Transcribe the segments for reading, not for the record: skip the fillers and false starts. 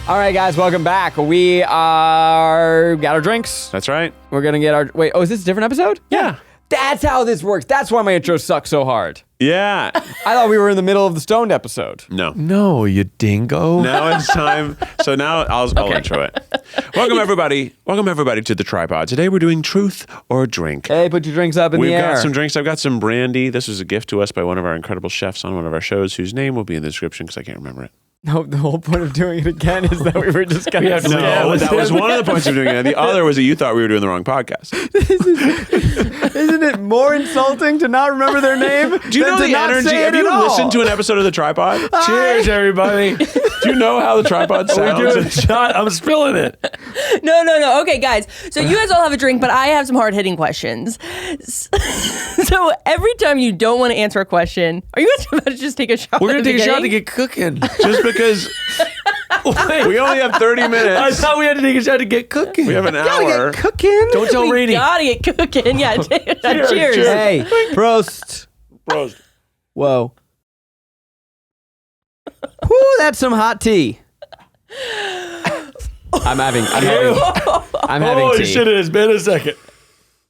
All right, guys, welcome back. We got our drinks. That's right. We're going to get our... Wait, is this a different episode? Yeah. That's how this works. That's why my intro sucks so hard. Yeah. I thought we were in the middle of the Stoned episode. No, you dingo. Now it's time. So now I'll intro it. Welcome, everybody. Welcome, everybody, to The Tripod. Today we're doing Truth or Drink. Hey, put your drinks up in the air. We've got some drinks. I've got some brandy. This was a gift to us by one of our incredible chefs on one of our shows, whose name will be in the description because I can't remember it. No, the whole point of doing it again is that we were just going to... No, that was one of the points of doing it. The other was that you thought we were doing the wrong podcast. Isn't it more insulting to not remember their name? Do you know the energy? Have you listened to an episode of The Tripod? Cheers, everybody. Do you know how The Tripod sounds? We're doing a shot. I'm spilling it. No. Okay, guys. So you guys all have a drink, but I have some hard-hitting questions. So every time you don't want to answer a question, are you guys about to just take a shot? We're going to take a shot to get cooking. Just because we only have 30 minutes. I thought we had to take a shot to get cooking. We have an hour. Get cooking. Don't tell Rainie. Gotta get cooking. Yeah, cheers. Hey, prost. Prost. Whoa. Whoo, that's some hot tea. I'm having Holy tea. shit, it has been a second.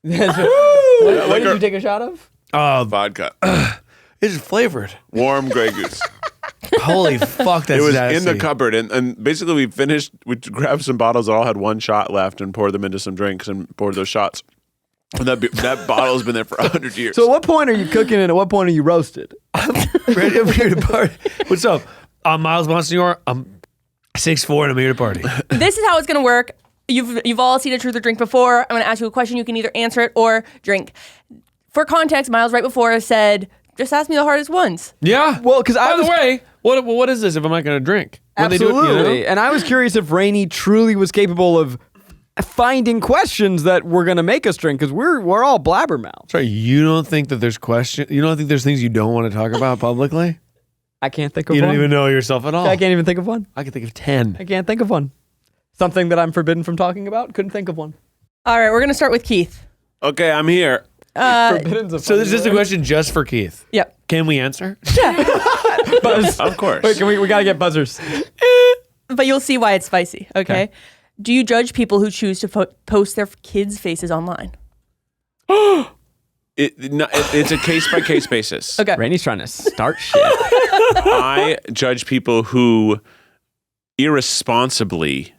What did you take a shot of? Vodka. It's flavored. Warm Grey Goose. Holy fuck, that's It was nasty. in the cupboard, and basically we grabbed some bottles that all had one shot left and poured them into some drinks and poured those shots. And that bottle's been there for 100 years. So at what point are you cooking and at what point are you roasted? Ready up here to party. What's up? I'm Miles Monsignor. I'm 6'4" and I'm here to party. This is how it's gonna work. You've all seen a truth or drink before. I'm gonna ask you a question. You can either answer it or drink. For context, Miles right before said, "Just ask me the hardest ones." Yeah. Well, because by the way, what is this if I'm not going to drink? What they do, Absolutely. you know? And I was curious if Rainie truly was capable of finding questions that were going to make us drink, because we're all blabbermouths. Sorry, you don't think that there's questions? You don't think there's things you don't want to talk about publicly? I can't think of You one. don't even know yourself at all. I can't even think of one. I can think of 10. I can't think of one. Something that I'm forbidden from talking about? Couldn't think of one. All right, we're gonna start with Keith. Okay, I'm here. Forbidden's a So this is just a question just for Keith. Yep. Can we answer? buzz. Of course. Wait, we got to get buzzers. But you'll see why it's spicy. Okay. Do you judge people who choose to post their kids' faces online? It's a case-by-case basis. Okay. Rainie's trying to start shit. I judge people who irresponsibly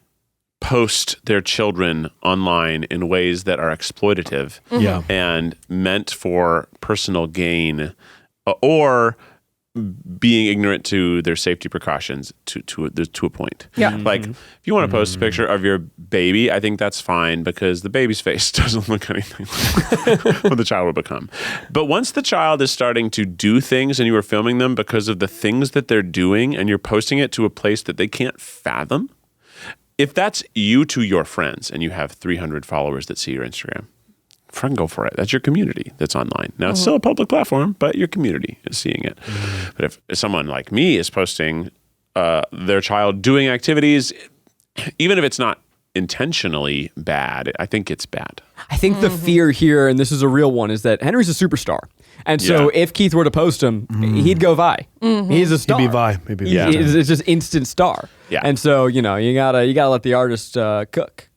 post their children online in ways that are exploitative Yeah. and meant for personal gain, or being ignorant to their safety precautions to a point. Yeah. Like, if you want to post a picture of your baby, I think that's fine because the baby's face doesn't look anything like what the child will become. But once the child is starting to do things and you are filming them because of the things that they're doing and you're posting it to a place that they can't fathom, if that's you to your friends and you have 300 followers that see your Instagram, fucking go for it. That's your community that's online. Now, it's still a public platform, but your community is seeing it. But if someone like me is posting their child doing activities, even if it's not intentionally bad, I think it's bad. I think the fear here, and this is a real one, is that Henry's a superstar. And so if Keith were to post him, he'd go vi. He's a star. He'd be vi. Maybe Yeah. It's just instant star. Yeah. And so, you gotta let the artist cook.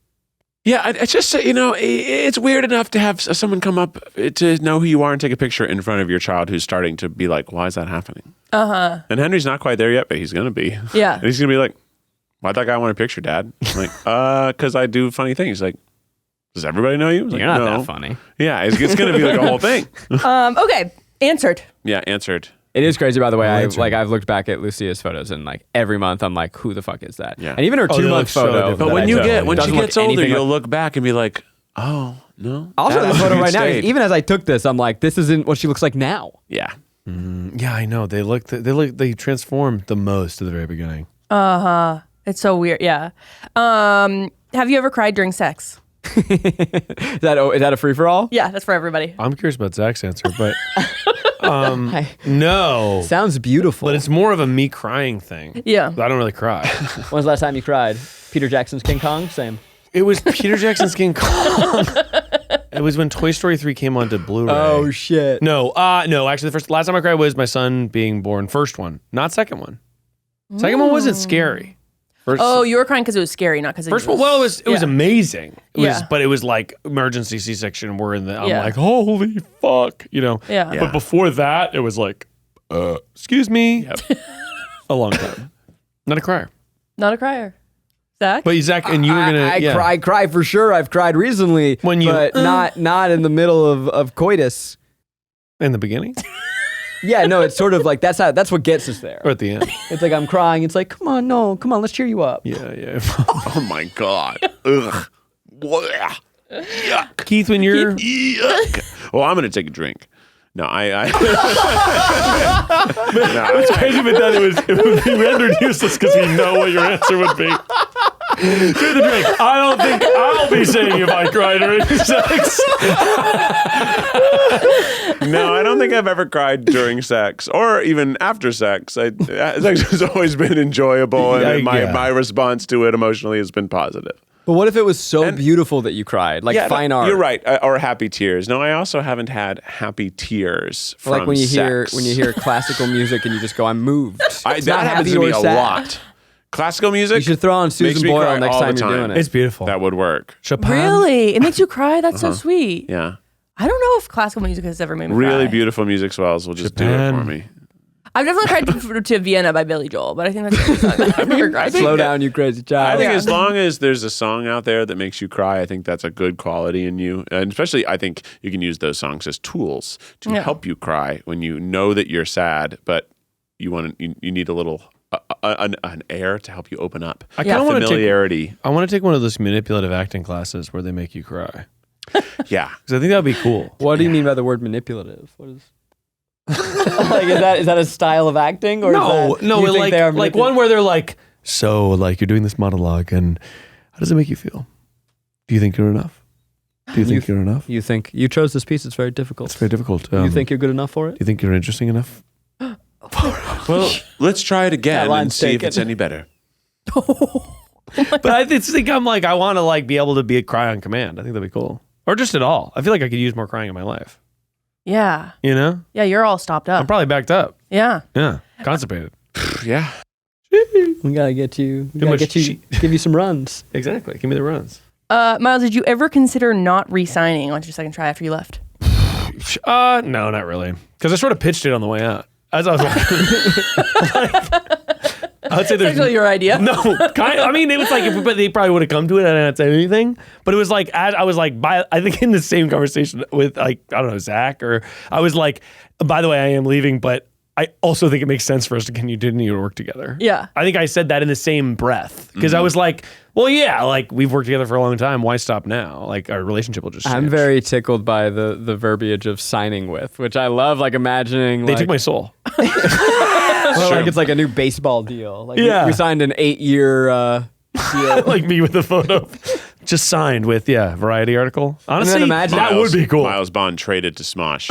Yeah, it's just, it's weird enough to have someone come up to know who you are and take a picture in front of your child who's starting to be like, why is that happening? Uh-huh. And Henry's not quite there yet, but he's going to be. Yeah. And he's going to be like, why'd that guy want a picture, Dad? I'm like, because I do funny things. Like, does everybody know you? Like, You're not no. that funny. Yeah, it's going to be like a whole thing. Okay. Answered. Yeah, answered. It is crazy, by the way. I've looked back at Lucia's photos, and like every month, I'm like, who the fuck is that? Yeah. And even her Oh, they 2-month look so photo. different. But that when I you took get, when she doesn't look gets older, anything you'll like- look back and be like, oh, no. I'll show that the was photo when you right now. stayed. Even as I took this, I'm like, this isn't what she looks like now. Yeah. Yeah, I know. They transformed the most at the very beginning. It's so weird. Yeah. Have you ever cried during sex? Is that a free for all? Yeah, that's for everybody. I'm curious about Zach's answer, but no. Sounds beautiful. But it's more of a me crying thing. Yeah. I don't really cry. When's the last time you cried? Peter Jackson's King Kong? Same. It was Peter Jackson's King Kong. It was when Toy Story 3 came onto Blu-ray. Oh shit. No, actually last time I cried was my son being born, first one, not second one. Second one wasn't scary. Oh, you were crying because it was scary, not because First of all, well, it was amazing. Yeah. But it was like emergency C-section. We're in the. I'm Yeah. like, holy fuck, Yeah. But before that, it was like, excuse me, a long time. Not a crier. Not a crier. Zach? But Zach, and you were gonna. I cry for sure. I've cried recently, but not in the middle of coitus. In the beginning, Yeah, no, it's sort of like that's what gets us there. or at the end. It's like I'm crying. It's like, come on, let's cheer you up. Yeah. Oh my God. Ugh. Blah. Yuck. Keith, when you're Yuck. Well, I'm going to take a drink. No, I it's crazy, but then it would be rendered useless because we know what your answer would be. Do the drink. I don't think I'll be saying if I cry during sex. No, I don't think I've ever cried during sex or even after sex. Sex has always been enjoyable, and my response to it emotionally has been positive. But what if it was so beautiful that you cried, like fine art? You're right, or happy tears. No, I also haven't had happy tears from like when you sex. hear classical music and you just go, I'm moved. That happens to me a lot. Classical music. You should throw on makes Susan me Boyle cry next all time the you're time. doing it. It's beautiful. That would work. Chopin. Really? It makes you cry? That's so sweet. Yeah. I don't know if classical music has ever made me cry. Really beautiful music swells will just do it for me. I've definitely cried to Vienna by Billy Joel, but I think that's the only song that I've never cried to. Slow down, you crazy child. I think as long as there's a song out there that makes you cry, I think that's a good quality in you. And especially, I think you can use those songs as tools to help you cry when you know that you're sad, but you need a little an air to help you open up. I kind of want to familiarity. I want to take one of those manipulative acting classes where they make you cry. Yeah, Because I think that would be cool. What do you mean by the word manipulative? What is like is that a style of acting or No, is that, you think they are like one where they're like, so like you're doing this monologue, and how does it make you feel? Do you think you're enough? Do you think you're enough? You think you chose this piece? It's very difficult. It's very difficult. You think you're good enough for it? Do you think you're interesting enough? well, let's try it again line's and see if taken. it's any better. But I think I'm like, I want to like be able to be a cry on command. I think that'd be cool. Or just at all. I feel like I could use more crying in my life. Yeah. You know? Yeah, you're all stopped up. I'm probably backed up. Yeah. Yeah. Constipated. Yeah. We gotta get you. We gotta give you some runs. Exactly. Give me the runs. Miles, did you ever consider not re-signing on your second try after you left? No, not really. Because I sort of pitched it on the way out. As I was I would say there's Actually, your idea. no. I mean, it was like, but they probably would have come to it and I didn't say anything. But it was like, as I was like, I think in the same conversation with like, I don't know, Zach, or I was like, by the way, I am leaving, but I also think it makes sense for us to continue to work together. Yeah. I think I said that in the same breath because I was like, well, yeah, like we've worked together for a long time. Why stop now? Like our relationship will just change. I'm very tickled by the verbiage of signing with, which I love. Like imagining They took my soul. well, like it's like a new baseball deal. Like we signed an 8-year deal. Like me with the photo. Just signed with, Variety article. Honestly, imagine that would be cool. Miles Bond traded to Smosh.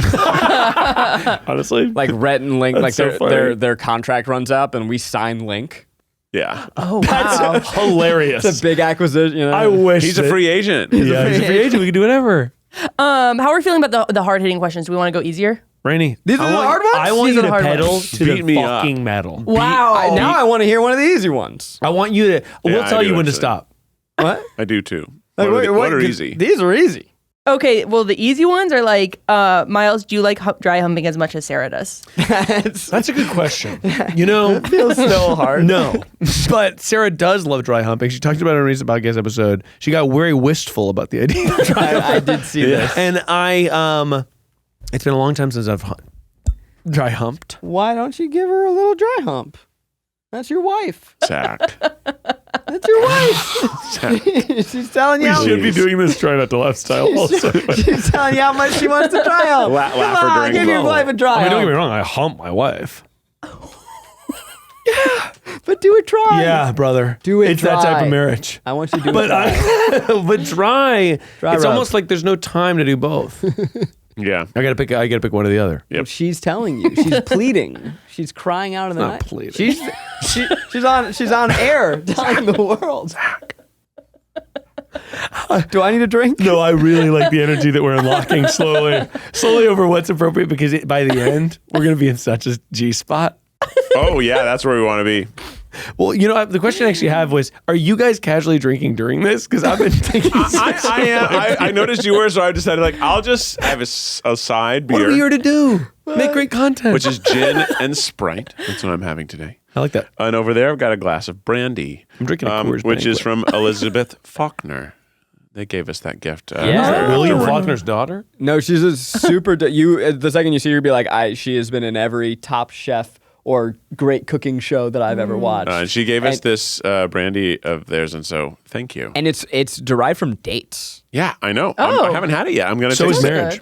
Honestly. like Rhett and Link, like so funny. their contract runs up and we sign Link. Yeah. Oh, wow. Hilarious. It's a big acquisition. You know? I wish He's a free agent. He's a free agent. We can do whatever. How are we feeling about the hard-hitting questions? Do we want to go easier? Rainie, These are the hard ones? I want These you are the to hard pedal ones. to Beat the me up. fucking metal. Wow. Now I want to hear one of the easy ones. I want you to. We'll I tell do you when to actually. stop. What? I do too. Like, What are easy? These are easy. Okay, well, the easy ones are like, Miles, do you like dry humping as much as Sarah does? That's a good question. You know, feels so hard. no, but Sarah does love dry humping. She talked about it in a recent podcast episode. She got very wistful about the idea of dry humping. I did see this. And it's been a long time since I've dry humped. Why don't you give her a little dry hump? That's your wife. Zach. That's your wife. She's telling you. We how- should be doing this try not to laugh style also. She's telling you how much she wants to dry hump. Laugh Come or on, drink give your low. wife a dry I mean, don't get me hump. wrong. I hump my wife. But do it dry. Yeah, brother. Do it It's that type dry. of marriage. I want you to do But it dry. but dry. Dry it's rub. almost like there's no time to do both. Yeah. I gotta pick one or the other. Yep. She's telling you. She's pleading. She's crying out in the Not night. pleading. She's on air telling the world. Do I need a drink? No, I really like the energy that we're unlocking slowly over what's appropriate because by the end we're gonna be in such a G spot. Oh yeah, that's where we want to be. Well, the question I actually have was, are you guys casually drinking during this? Because I've been thinking. I noticed you were, so I decided I have a side beer. What are we here to do? Make great content. Which is gin and Sprite. That's what I'm having today. I like that. And over there, I've got a glass of brandy. I'm drinking a Coors which is Banquet. from Elizabeth Faulkner. They gave us that gift. William Faulkner's daughter? No, she's a super. The second you see her, you'll be like, she has been in every Top Chef or great cooking show that I've ever watched. And she gave us this brandy of theirs, and so thank you. And it's derived from dates. Yeah, I know. Oh. I haven't had it yet. I'm going to So taste is it. marriage.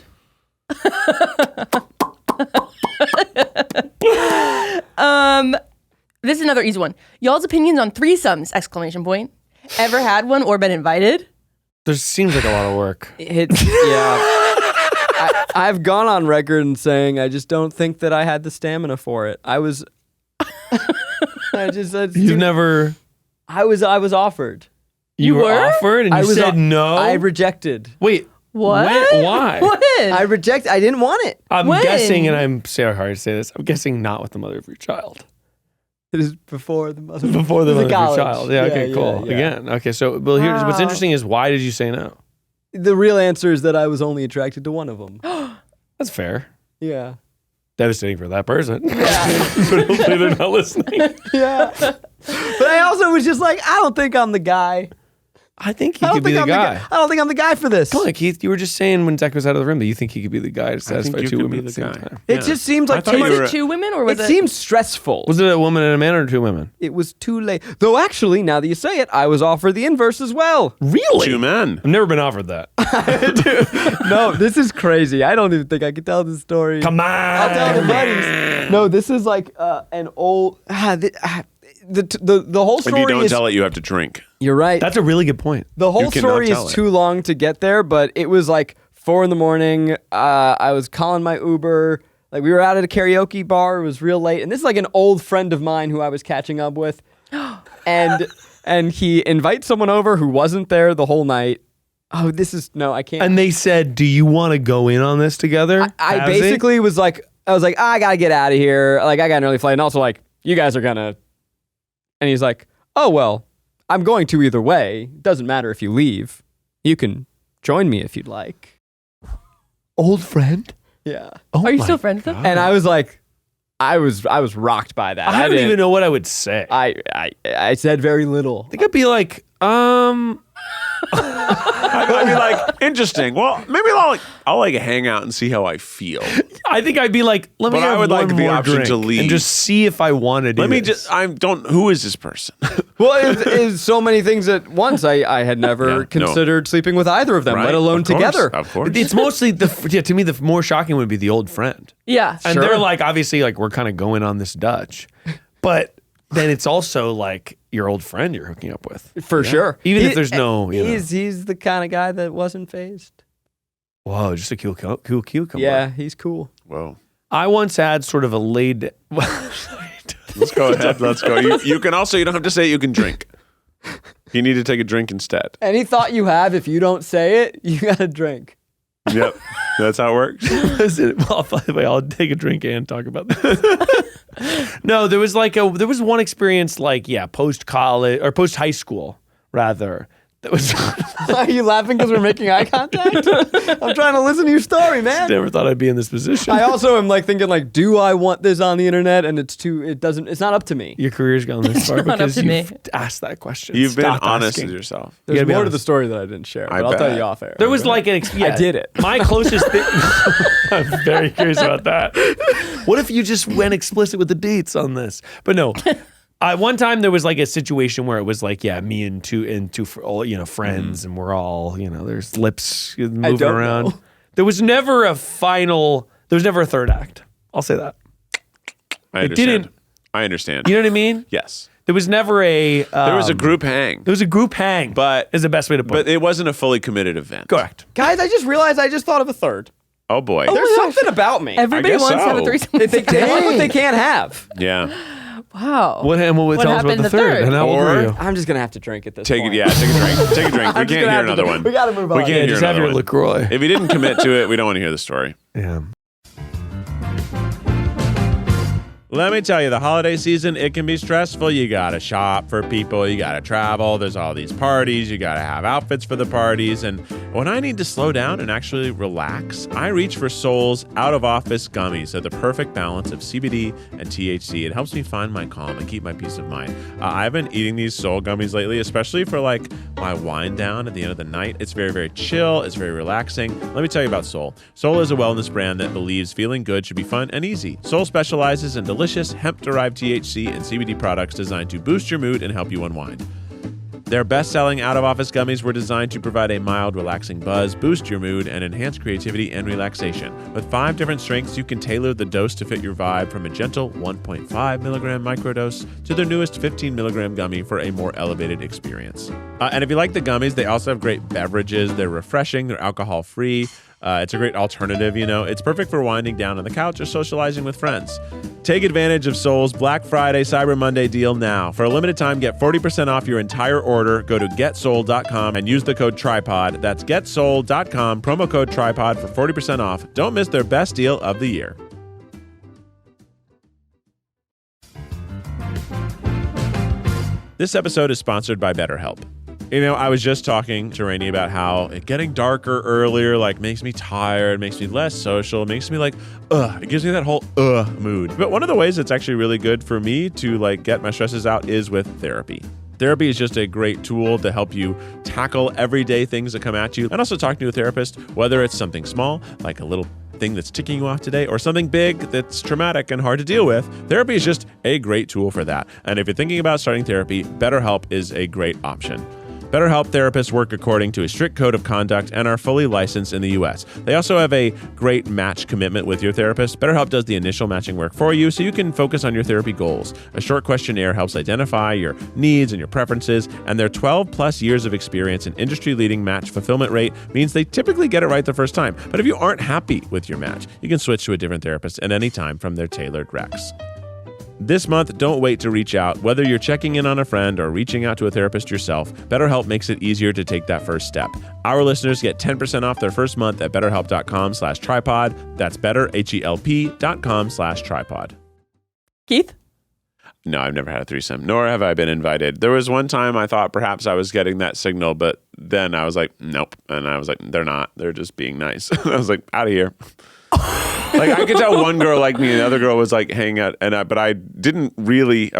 This is another easy one. Y'all's opinions on threesomes! ! Ever had one or been invited? There seems like a lot of work. I've gone on record and saying I just don't think that I had the stamina for it. I was Never. I was offered. You were? offered and you said no? I rejected. Wait. What? Why? When? I reject. I didn't want it. I'm When? guessing, and I'm sorry to say this, I'm guessing not with the mother of your child. It is before the mother. Before the It was mother a of your college. child. Yeah, okay, cool. yeah. Again. Okay, so here's what's Wow. interesting is, why did you say no? The real answer is that I was only attracted to one of them. That's fair. Yeah. Devastating for that person. Yeah. But hopefully they're not listening. Yeah. But I also was just like, I don't think I'm the guy. I think he I don't could be think the I'm guy. I don't think I'm the guy for this. Come on, Keith. You were just saying when Zach was out of the room that you think he could be the guy to I satisfy think you two could women be at the the same guy. time. It just seems like I thought too you much. were- Was it 2 women or was It it? seems stressful. Was it a woman and a man or two women? It was too late. Though actually, now that you say it, I was offered the inverse as well. Really? 2 men. I've never been offered that. No, this is crazy. I don't even think I could tell this story. Come on. I'll tell the buddies. No, this is like an old. The whole If story you don't is. tell it, you have to drink. You're right. That's a really good point. The whole You cannot story tell is it. too long to get there, but it was like 4 a.m. I was calling my Uber. Like we were out at a karaoke bar. It was real late, and this is like an old friend of mine who I was catching up with, and he invites someone over who wasn't there the whole night. Oh, I can't. And they said, "Do you want to go in on this together?" I Have they? basically was like, I gotta get out of here. Like I got an early flight, and also like you guys are gonna. And he's like, oh well, I'm going to either way. Doesn't matter if you leave. You can join me if you'd like. Old friend. Yeah. Oh Are you my still friends with them? And I was like, I was rocked by that. I don't didn't- even know what I would say. I said very little. I think I'd be like, I'd be like, interesting. Well, maybe I'll hang out and see how I feel. I think I'd be like, let me But I have would one like the more option drink to leave. and just see if I want to do Let me this. just. Who is this person? Well, it's so many things at once. I had never Yeah, no. considered sleeping with either of them, Right? let alone Of course, together. Of course. It's mostly to me, the more shocking would be the old friend. Yeah. And Sure. they're like, obviously, like, we're kind of going on this Dutch. But then it's also like your old friend you're hooking up with. For sure. Even if there's no, He's the kind of guy that wasn't phased. Whoa, just a cool cucumber. Yeah, he's cool. Whoa. I once had sort of a laid. Let's go ahead. Let's go. You can also. You don't have to say it. You can drink. You need to take a drink instead. Any thought you have, if you don't say it, you gotta drink. Yep. That's how it works. Listen, well, by the way, I'll take a drink and talk about this. No, there was one experience post college or post high school rather. That was Are you laughing because we're making eye contact? I'm trying to listen to your story, man. never thought I'd be in this position. I also am like thinking like, do I want this on the internet? And it's not up to me. Your career's gone this far not up because to me. you've asked that question. You've been Stop honest asking. with yourself. There's gotta be more to honest. the story that I didn't share, I but I'll tell bet. you off air. There was like an I did it. My closest thing. I'm very curious about that. What if you just went explicit with the dates on this? But no. One time there was like a situation where it was like, me and two friends, and we're all, there's lips moving don't around. know. There was never a third act. I'll say that. I It understand. didn't- I understand. You know what I mean? Yes. There was never a. There was a group hang, There was a group hang, but is the best way to put but it. it wasn't a fully committed event. Correct. Guys, I just realized I just thought of a third. Oh boy. There's something about me. Everybody guess wants to have a so. threesome. They want what they can't have. Yeah. Wow. What tell us about happened the the third? third? And how old Or- were you? I'm just gonna have to drink at this Take point. it. Yeah. Take a drink. Take a drink. We I'm just can't gonna hear have to another do- one. We gotta move on. We can't Yeah, hear just have another your one. LaCroix. If you didn't commit to it, we don't want to hear the story. Yeah. Let me tell you, the holiday season, it can be stressful. You gotta shop for people, you gotta travel, there's all these parties, you gotta have outfits for the parties. And when I need to slow down and actually relax, I reach for Soul's out-of-office gummies. They're the perfect balance of CBD and THC. It helps me find my calm and keep my peace of mind. I've been eating these Soul gummies lately, especially for like my wind down at the end of the night. It's very, very chill. It's very relaxing. Let me tell you about Soul. Soul is a wellness brand that believes feeling good should be fun and easy. Soul specializes in delicious hemp-derived THC and CBD products designed to boost your mood and help you unwind. Their best-selling out-of-office gummies were designed to provide a mild, relaxing buzz, boost your mood, and enhance creativity and relaxation. With 5 different strengths, you can tailor the dose to fit your vibe, from a gentle 1.5 milligram microdose to their newest 15 milligram gummy for a more elevated experience. And if you like the gummies, they also have great beverages. They're refreshing. They're alcohol-free. It's a great alternative, you know. It's perfect for winding down on the couch or socializing with friends. Take advantage of Soul's Black Friday Cyber Monday deal now. For a limited time, get 40% off your entire order. Go to getsoul.com and use the code TRIPOD. That's getsoul.com, promo code TRIPOD for 40% off. Don't miss their best deal of the year. This episode is sponsored by BetterHelp. You know, I was just talking to Rainie about how it getting darker earlier, like, makes me tired, makes me less social, makes me like, it gives me that whole mood. But one of the ways it's actually really good for me to like get my stresses out is with therapy. Therapy is just a great tool to help you tackle everyday things that come at you. And also talking to a therapist, whether it's something small, like a little thing that's ticking you off today, or something big that's traumatic and hard to deal with, therapy is just a great tool for that. And if you're thinking about starting therapy, BetterHelp is a great option. BetterHelp therapists work according to a strict code of conduct and are fully licensed in the U.S. They also have a great match commitment with your therapist. BetterHelp does the initial matching work for you so you can focus on your therapy goals. A short questionnaire helps identify your needs and your preferences, and their 12-plus years of experience and industry-leading match fulfillment rate means they typically get it right the first time. But if you aren't happy with your match, you can switch to a different therapist at any time from their tailored recs. This month, don't wait to reach out. Whether you're checking in on a friend or reaching out to a therapist yourself, BetterHelp makes it easier to take that first step. Our listeners get 10% off their first month at betterhelp.com/tripod. That's betterhelp.com/tripod. Keith? No, I've never had a threesome, nor have I been invited. There was one time I thought perhaps I was getting that signal, but then I was like, nope. And I was like, they're not. They're just being nice. I was like, out of here. Like, I could tell one girl liked me and the other girl was like hanging out, but I wasn't really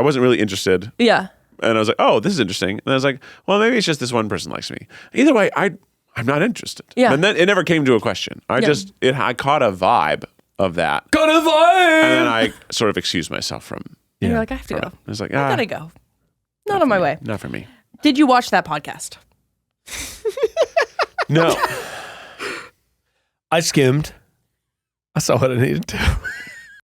interested. Yeah. And I was like, oh, this is interesting. And I was like, well, maybe it's just this one person likes me. Either way, I'm not interested. Yeah. And then it never came to a question. I caught a vibe of that. Got a vibe! And then I sort of excused myself from And you're like, I have to go. I was like, I gotta go. Not on my way. Not for me. Did you watch that podcast? No. I skimmed. I saw what I needed to.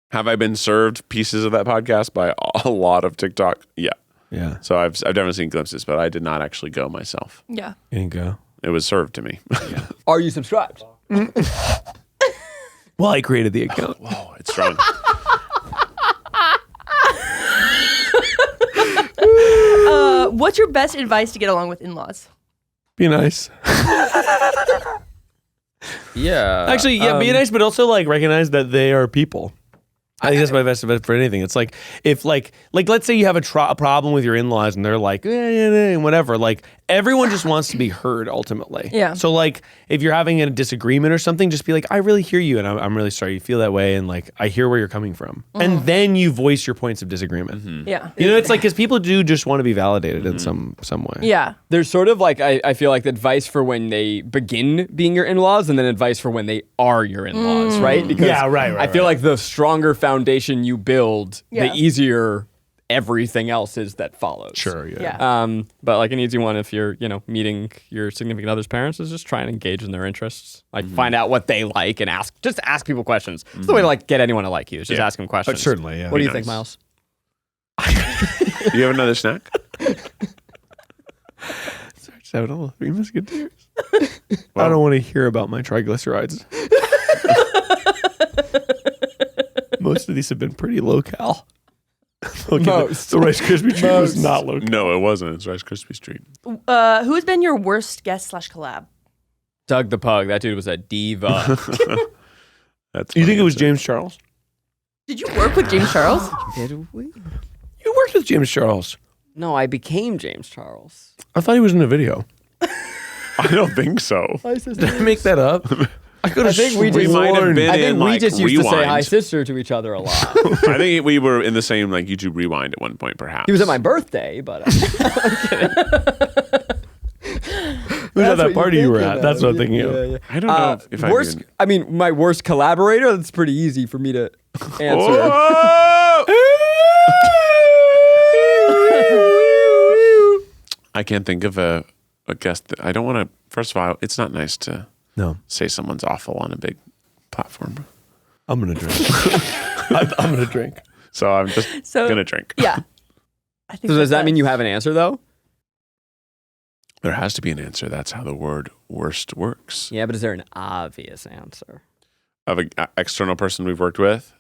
Have I been served pieces of that podcast by a lot of TikTok? Yeah. Yeah. So I've definitely seen glimpses, but I did not actually go myself. Yeah. You didn't go. It was served to me. Yeah. Are you subscribed? Well, I created the account. Whoa, it's strong. What's your best advice to get along with in-laws? Be nice. Yeah. Actually, yeah, be nice, but also like recognize that they are people. I think that's my best advice for anything. It's like, if like let's say you have a problem with your in-laws and they're like, whatever. Like, everyone just wants to be heard ultimately. Yeah. So like, if you're having a disagreement or something, just be like, I really hear you, and I'm really sorry you feel that way, and like, I hear where you're coming from, and then you voice your points of disagreement. Mm-hmm. Yeah. You know, it's like, because people do just want to be validated in some way. Yeah. There's sort of like, I feel like advice for when they begin being your in-laws, and then advice for when they are your in-laws, right? Because right. I feel like the stronger foundation you build, Yeah. the easier everything else is that follows. Sure. Yeah. Yeah. But like an easy one, if you're, meeting your significant other's parents, is just try and engage in their interests. Like, find out what they like and ask people questions. It's the way to like get anyone to like you. Is just ask them questions. Certainly, yeah. What do you Be think, nice. Miles? Do you have another snack? Just having a little Three Musketeers. I don't want to hear about my triglycerides. Most of these have been pretty low cal. Most. The Rice Krispie treat was not low cal. No, it wasn't. It's Rice Krispies treat. Who's been your worst guest / collab? Doug the Pug. That dude was a diva. That's You think funny. it was James Charles? Did you work with James Charles? Did we? You worked with James Charles. No, I became James Charles. I thought he was in a video. I don't think so. Did I make that up? I could have think we just- might have been I think in, we like, just used to say Rewind. hi sister to each other a lot. I think we were in the same like YouTube Rewind at one point, perhaps. He was at my birthday, but Who's at that party you were at? That's what I'm thinking of. I don't know if I worst. even... I mean, my worst collaborator. That's pretty easy for me to answer. Whoa! I can't think of a guest that I don't want to. First of all, it's not nice to No, say someone's awful on a big platform. I'm gonna drink. I'm gonna drink. So I'm just gonna drink. Yeah. I think So does that that's mean you have an answer though? There has to be an answer. That's how the word worst works. Yeah, but is there an obvious answer? Of an external person we've worked with,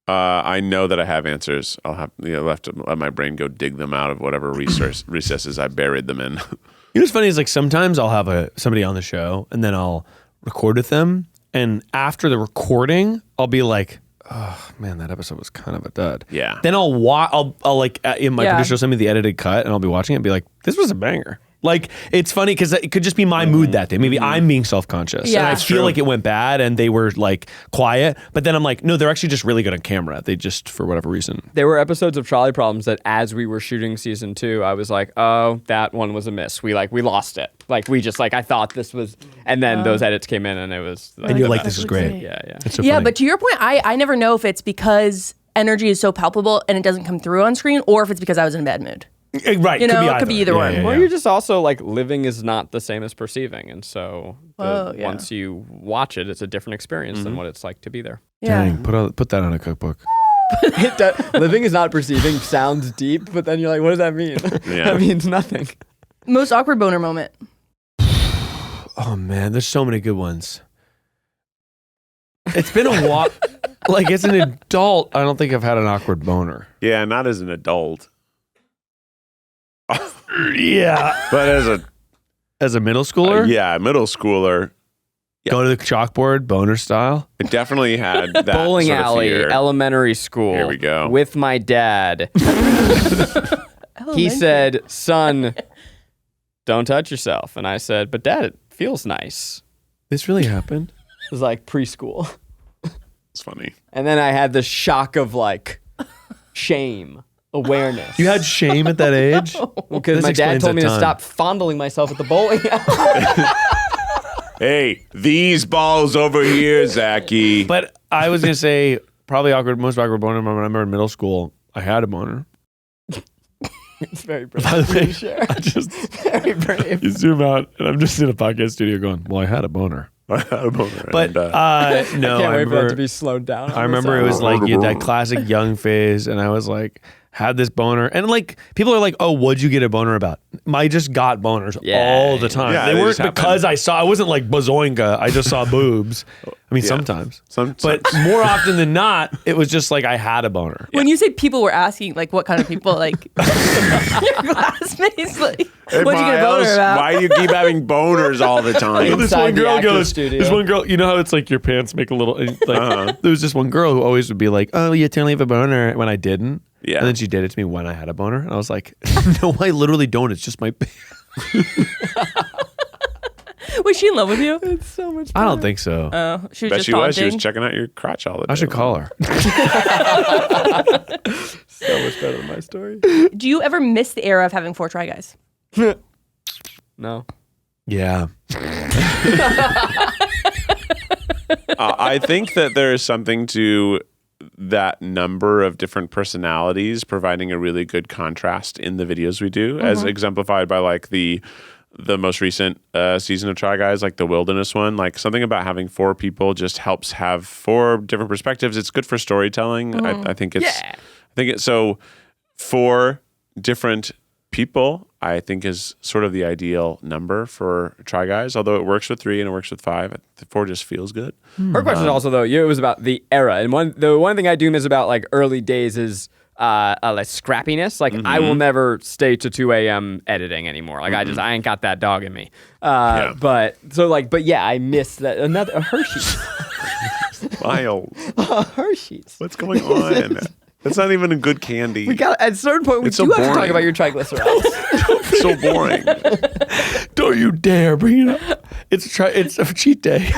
I know that I have answers. I'll have left to let my brain go dig them out of whatever recesses I buried them in. You know what's funny is like sometimes I'll have somebody on the show and then I'll record with them, and after the recording I'll be like, oh man, that episode was kind of a dud. Yeah. Then I'll like in my Yeah. producer will send me the edited cut and I'll be watching it and be like, this was a banger. Like it's funny because it could just be my mood that day. Maybe I'm being self-conscious Yeah. and I That's feel true. like it went bad and they were like quiet, but then I'm like, no, they're actually just really good on camera. They just, for whatever reason. There were episodes of Trolley Problems that, as we were shooting season 2, I was like, "Oh, that one was a miss. We lost it. Like we just I thought this was." And then those edits came in, and it was. And you're like, the this is best. great. Yeah, yeah. It's so Yeah, funny. but to your point, I never know if it's because energy is so palpable and it doesn't come through on screen, or if it's because I was in a bad mood. Right. You know, it could be either one. Well, you're just also like living is not the same as perceiving, and so Whoa, yeah. once you watch it, it's a different experience than what it's like to be there. Yeah. Dang, put that on a cookbook. Living is not perceiving sounds deep, but then you're like, what does that mean? Yeah. That means nothing. Most awkward boner moment. Oh man, there's so many good ones. It's been a while. Like as an adult, I don't think I've had an awkward boner. Yeah, not as an adult, Yeah. but As a middle schooler, middle schooler. go to the chalkboard, boner style. It definitely had that Bowling sort of alley, fear. elementary school. Here we go. With my dad. He said, "Son, don't touch yourself." And I said, "But Dad, it feels nice." This really happened. It was like preschool. It's funny. And then I had the shock of like shame, awareness. You had shame at that age? because This my dad explains told me that to time. stop fondling myself at the bowling alley. Hey, these balls over here, Zachy. But I was gonna say probably most awkward boner moment. I remember in middle school, I had a boner. It's very brave. By the way, to share. I just Very brave. you zoom out, and I'm just in a podcast studio going, "Well, I had a boner." But no, Can't I wait for that remember. to be slowed down. I remember it was like you had that classic young phase, and I was like, had this boner, and like people are like, "Oh, what'd you get a boner about?" I just got boners all the time. Yeah, they they weren't just happen. because I wasn't like bazoinka. I just saw boobs. I mean, Yeah. sometimes, Some- but more often than not, it was just like I had a boner. When you say people were asking, like, what kind of people, like, your classmates, like, Hey, what'd you get a boner Miles, about? why do you keep having boners all the time? This Inside one the girl actor's goes. studio. This one girl, you know how it's like your pants make a little. Like there was this one girl who always would be like, "Oh, you totally have a boner," when I didn't. Yeah. And then she did it to me when I had a boner, and I was like, "No, I literally don't. It's just my." Was she in love with you? It's so much. I don't think so. Oh, she was Bet just she was. She was taunting. checking out your crotch all the day. I should call her. So much better than my story. Do you ever miss the era of having 4 Try Guys? No. Yeah. I think that there is something to that number of different personalities providing a really good contrast in the videos we do, as exemplified by like the most recent season of Try Guys, like the wilderness one. Like something about having 4 people just helps have 4 different perspectives. It's good for storytelling. I think it's. Yeah. I think it's so 4 different people. I think is sort of the ideal number for Try Guys. Although it works with 3 and it works with 5, 4 just feels good. Her question is also though, it was about the era, and the one thing I do miss about like early days is like scrappiness. Like I will never stay to 2 a.m. editing anymore. Like I ain't got that dog in me. But yeah, I miss that. Another Hershey's. Miles, Hershey's. what's going on? That's not even a good candy. We got at a certain point. We It's so do have to talk boring. about your triglycerides. It's so boring. Don't you dare bring it up. It's a cheat day.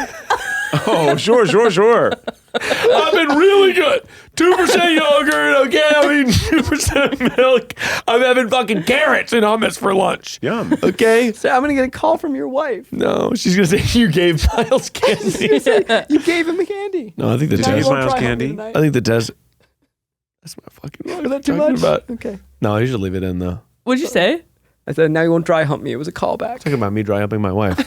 Oh, sure. I've been really good. 2% yogurt, okay? I'm eating 2% milk. I'm having fucking carrots and hummus for lunch. Yum. Okay? So I'm gonna get a call from your wife. No, she's gonna say you gave Miles candy. You gave him the candy. No, I think the Did Now you you give test. won't Miles try candy? Hummy tonight. I think the test. That's my fucking wife. Was that too talking much? About. Okay. No, I usually leave it in though. What'd you say? I said, now you won't dry hump me. It was a callback. Talking about me dry humping my wife.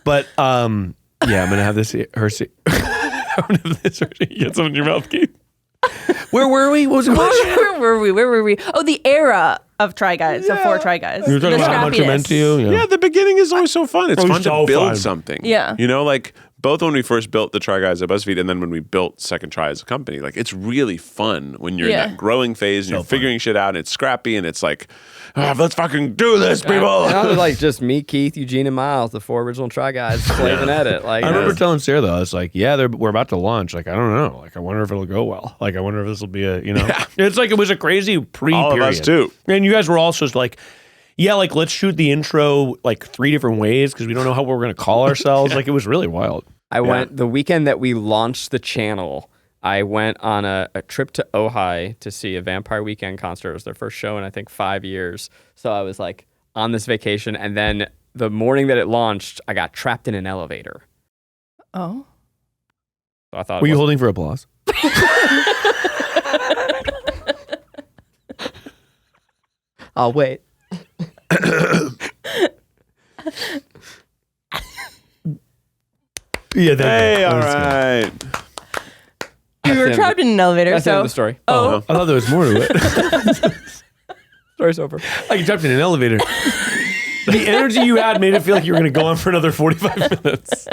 But yeah, I'm gonna have this her see. I'm gonna have this her see. Get some in your mouth, Keith. Where were we? What was the question? Where were we? Oh, the era of Try Guys, of four Try Guys. You were talking The about how much it meant to you. Yeah, the beginning is always so fun. It's Oh, fun so to build fun. something. Yeah. You know, like both when we first built the Try Guys at BuzzFeed and then when we built Second Try as a company, like it's really fun when you're in Yeah. that growing phase and So you're figuring shit out and it's scrappy and it's like, let's fucking do this, people. And I was like just me, Keith, Eugene, and Miles, the 4 original Try Guys, slave and edit. Like I remember telling Sarah though, I was like, "Yeah, we're about to launch. Like, I don't know. Like, I wonder if it'll go well. Like, I wonder if this will be a, you know." It's like it was a crazy pre-period. All of us too. And you guys were also like, "Yeah, like let's shoot the intro like 3 different ways because we don't know how we're gonna call ourselves." Like, it was really wild. I went the weekend that we launched the channel. I went on a trip to Ojai to see a Vampire Weekend concert. It was their first show in I think 5 years. So I was like on this vacation, and then the morning that it launched, I got trapped in an elevator. Oh. So I thought, Were you holding for applause? I'll wait. Yeah. Hey, all right. You were trapped in an elevator, That's the end so. of the story. Oh. I thought there was more to it. Story's over. Like, you jumped in an elevator. The energy you had made it feel like you were going to go on for another 45 minutes.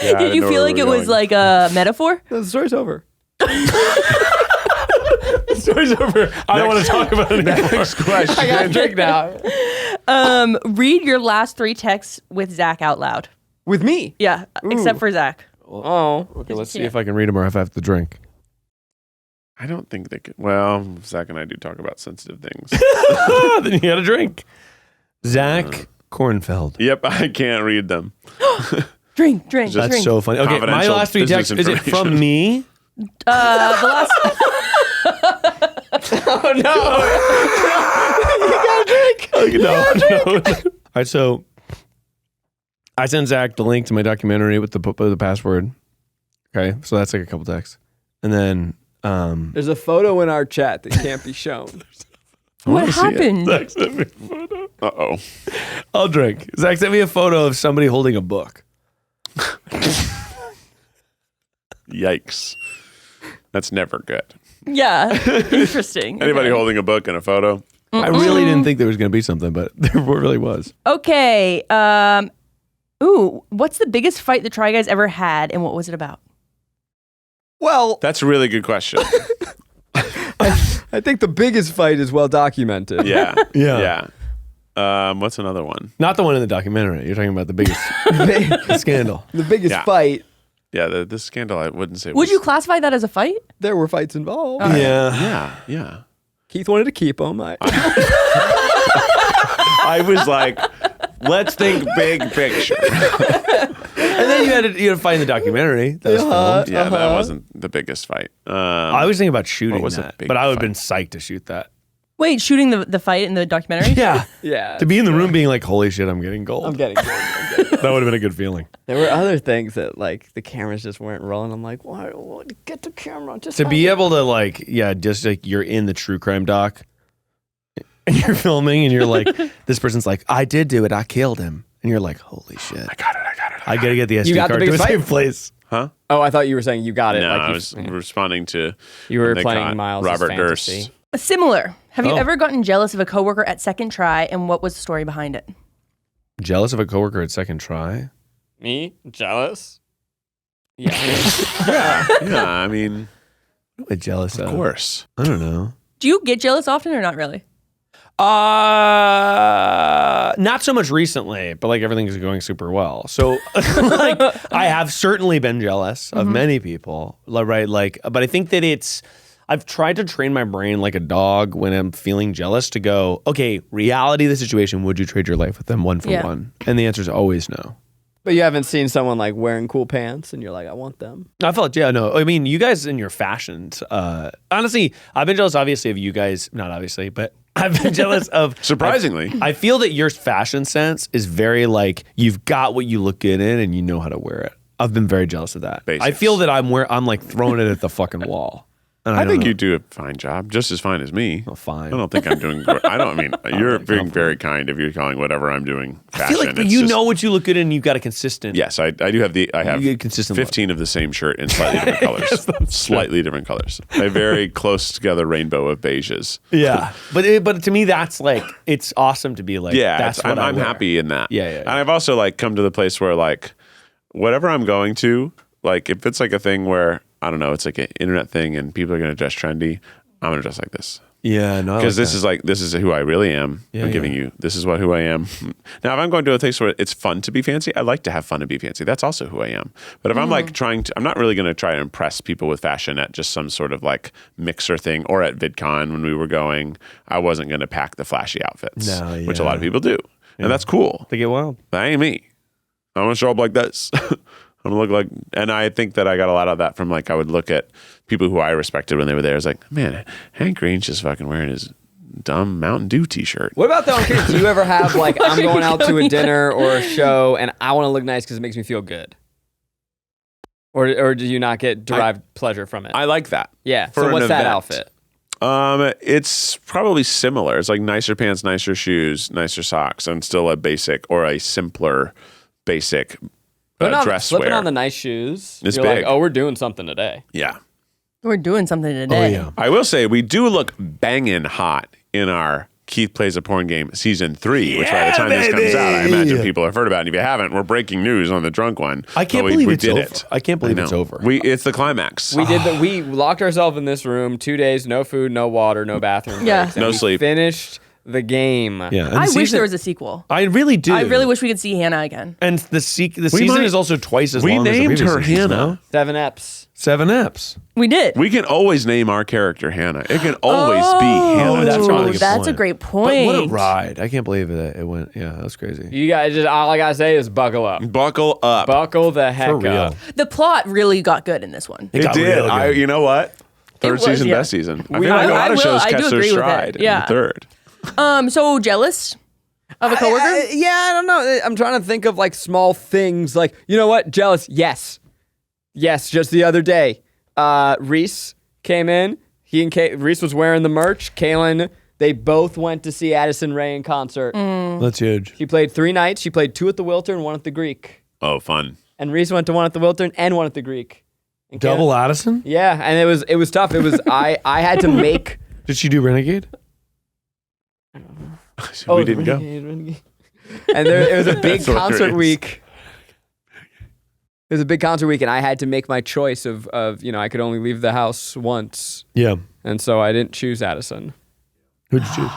Yeah, I Did you know feel where like we're it was going. like a metaphor? No, the story's over. The story's over. I don't want to talk about it anymore. Next question. I got a drink now. Read your last 3 texts with Zach out loud. With me. Yeah, except for Zach. Oh. Okay, let's see if I can read them or if I have to drink. I don't think they could. Well, Zach and I do talk about sensitive things. Then you had a drink. Zach Kornfeld. Yep, I can't read them. Drink. That's drink. so funny. Okay, my Confidential last 3 business texts, is it from information. me? The last. Oh no. No. All right, so I sent Zach the link to my documentary with the password. Okay, so that's like a couple texts. And then There's a photo in our chat that can't be shown. What happened? Zach sent me a photo. Uh-oh. I'll drink. Zach sent me a photo of somebody holding a book. Yikes. That's never good. Yeah, interesting. Anybody Okay. holding a book and a photo? I really didn't think there was going to be something, but there really was. Okay. What's the biggest fight the Try Guys ever had, and what was it about? Well, That's a really good question. I think the biggest fight is well documented. Yeah. Yeah. Yeah. What's another one? Not the one in the documentary. You're talking about the biggest scandal. The biggest Yeah. fight. Yeah, the scandal, I wouldn't say Would was- you classify that as a fight? There were fights involved. Yeah. Yeah. Keith wanted to keep them. I was like, let's think big picture. And then you had to fight in the documentary. That was filmed. Yeah, that wasn't the biggest fight. I was thinking about shooting What was a that, big but I would have fight? been psyched to shoot that. Wait, shooting the fight in the documentary? Yeah. Yeah. To be in the room being like, holy shit, I'm getting gold. I'm getting good. That would have been a good feeling. There were other things that like the cameras just weren't rolling. I'm like, what? Get the camera. Just To be able to like, yeah, just like you're in the true crime doc and you're filming and you're like, this person's like, I did do it. I killed him. And you're like, holy shit. I got it. I got to get the SD got the card to a biggest safe fight? place. Huh? Oh, I thought you were saying you got it. No, like I you- was responding to You were when they playing caught Miles' Robert fantasy. Durst. Similar. Have you Oh. ever gotten jealous of a coworker at second try, and what was the story behind it? Jealous of a coworker at second try? Me jealous? Yeah. Yeah, I mean, What am I jealous of? of course. I don't know. Do you get jealous often or not really? Not so much recently, but like everything is going super well. So like I have certainly been jealous of many people, right? Like, but I think that it's I've tried to train my brain like a dog when I'm feeling jealous to go, okay, reality of the situation, would you trade your life with them one for one? And the answer is always no. But you haven't seen someone like wearing cool pants and you're like, I want them. I felt, I mean, you guys in your fashions, honestly, I've been jealous obviously of you guys, not obviously, but I've been jealous of. Surprisingly. I feel that your fashion sense is very like, you've got what you look good in and you know how to wear it. I've been very jealous of that. Basics. I feel that I'm like throwing it at the fucking wall. I think you do a fine job, just as fine as me. Oh, fine. I don't think I'm doing. You're being very kind if you're calling whatever I'm doing fashion. I feel like you know what you look good in and you've got a consistent. Yes, I do have I have You get consistent 15 of the same shirt in slightly different colors. Slightly different colors. A very close together rainbow of beiges. Yeah. But to me, that's like, it's awesome to be like, that's what I'm wear. happy in that. Yeah. And I've also like come to the place where like, whatever I'm going to, like if it's like a thing where, I don't know, it's like an internet thing and people are going to dress trendy, I'm going to dress like this. Yeah, no. Because this is who I really am. I'm giving you, this is who I am. Now, if I'm going to a place where it's fun to be fancy, I like to have fun and be fancy. That's also who I am. But if I'm like I'm not really going to try to impress people with fashion at just some sort of like mixer thing or at VidCon when we were going, I wasn't going to pack the flashy outfits, which a lot of people do. And that's cool. They get wild. That ain't me. I'm going to show up like this. I'm gonna look like, and I think that I got a lot of that from like, I would look at people who I respected when they were there. I was like, man, Hank Green's just fucking wearing his dumb Mountain Dew t-shirt. What about though? I'm curious, do you ever have like, I'm going out to a dinner or a show and I want to look nice because it makes me feel good? Or do you not get derived pleasure from it? I like that. Yeah. For So what's an that event. outfit? It's probably similar. It's like nicer pants, nicer shoes, nicer socks, and still a basic or a simpler basic dress Flipping wear. on the nice shoes. It's you're big. like, oh, we're doing something today. Yeah. We're doing something today. Oh, yeah. I will say we do look banging hot in our Keith Plays a Porn Game Season 3, which by the time this comes out, I imagine people have heard about it. And if you haven't, we're breaking news on the drunk one. I can't But believe we it's did over. it. I can't believe I it's know. over. It's the climax. We locked ourselves in this room 2 days, no food, no water, no bathroom Yeah. breaks, and No we sleep. Finished the game. Yeah. And I the wish season- there was a sequel. I really do. I really wish we could see Hannah again. And the season is also twice as We long as the named previous her seasons, Hannah. no? 7 eps. 7 Eps. We did. We can always name our character Hannah. It can always be Hannah. that's Ooh, probably a good that's point. a great But point. what a ride. I can't believe it went. Yeah, that was crazy. You guys, just all I gotta say is buckle up. Buckle up. Buckle the heck For real. up. The plot really got good in this one. It got did. real good. You know what? Third was, season, yeah. best season. I We- feel like a I lot of will- shows I do catch their agree with it. stride in Yeah. the third. So jealous of a coworker? I don't know. I'm trying to think of like small things. Like, you know what? Jealous. Yes. Just the other day, Reese came in. Reese was wearing the merch. Kaylin, they both went to see Addison Rae in concert. That's huge. She played 3 nights. She played 2 at the Wiltern and 1 at the Greek. Oh, fun. And Reese went to 1 at the Wiltern and 1 at the Greek. And Double Kaylin- Addison? Yeah, and it was tough. It was I had to make. Did she do Renegade? We didn't go. Renegade. And it was a big That's concert hilarious. week. It was a big concert week, and I had to make my choice of I could only leave the house once, Yeah. and so I didn't choose Addison. Who'd you choose?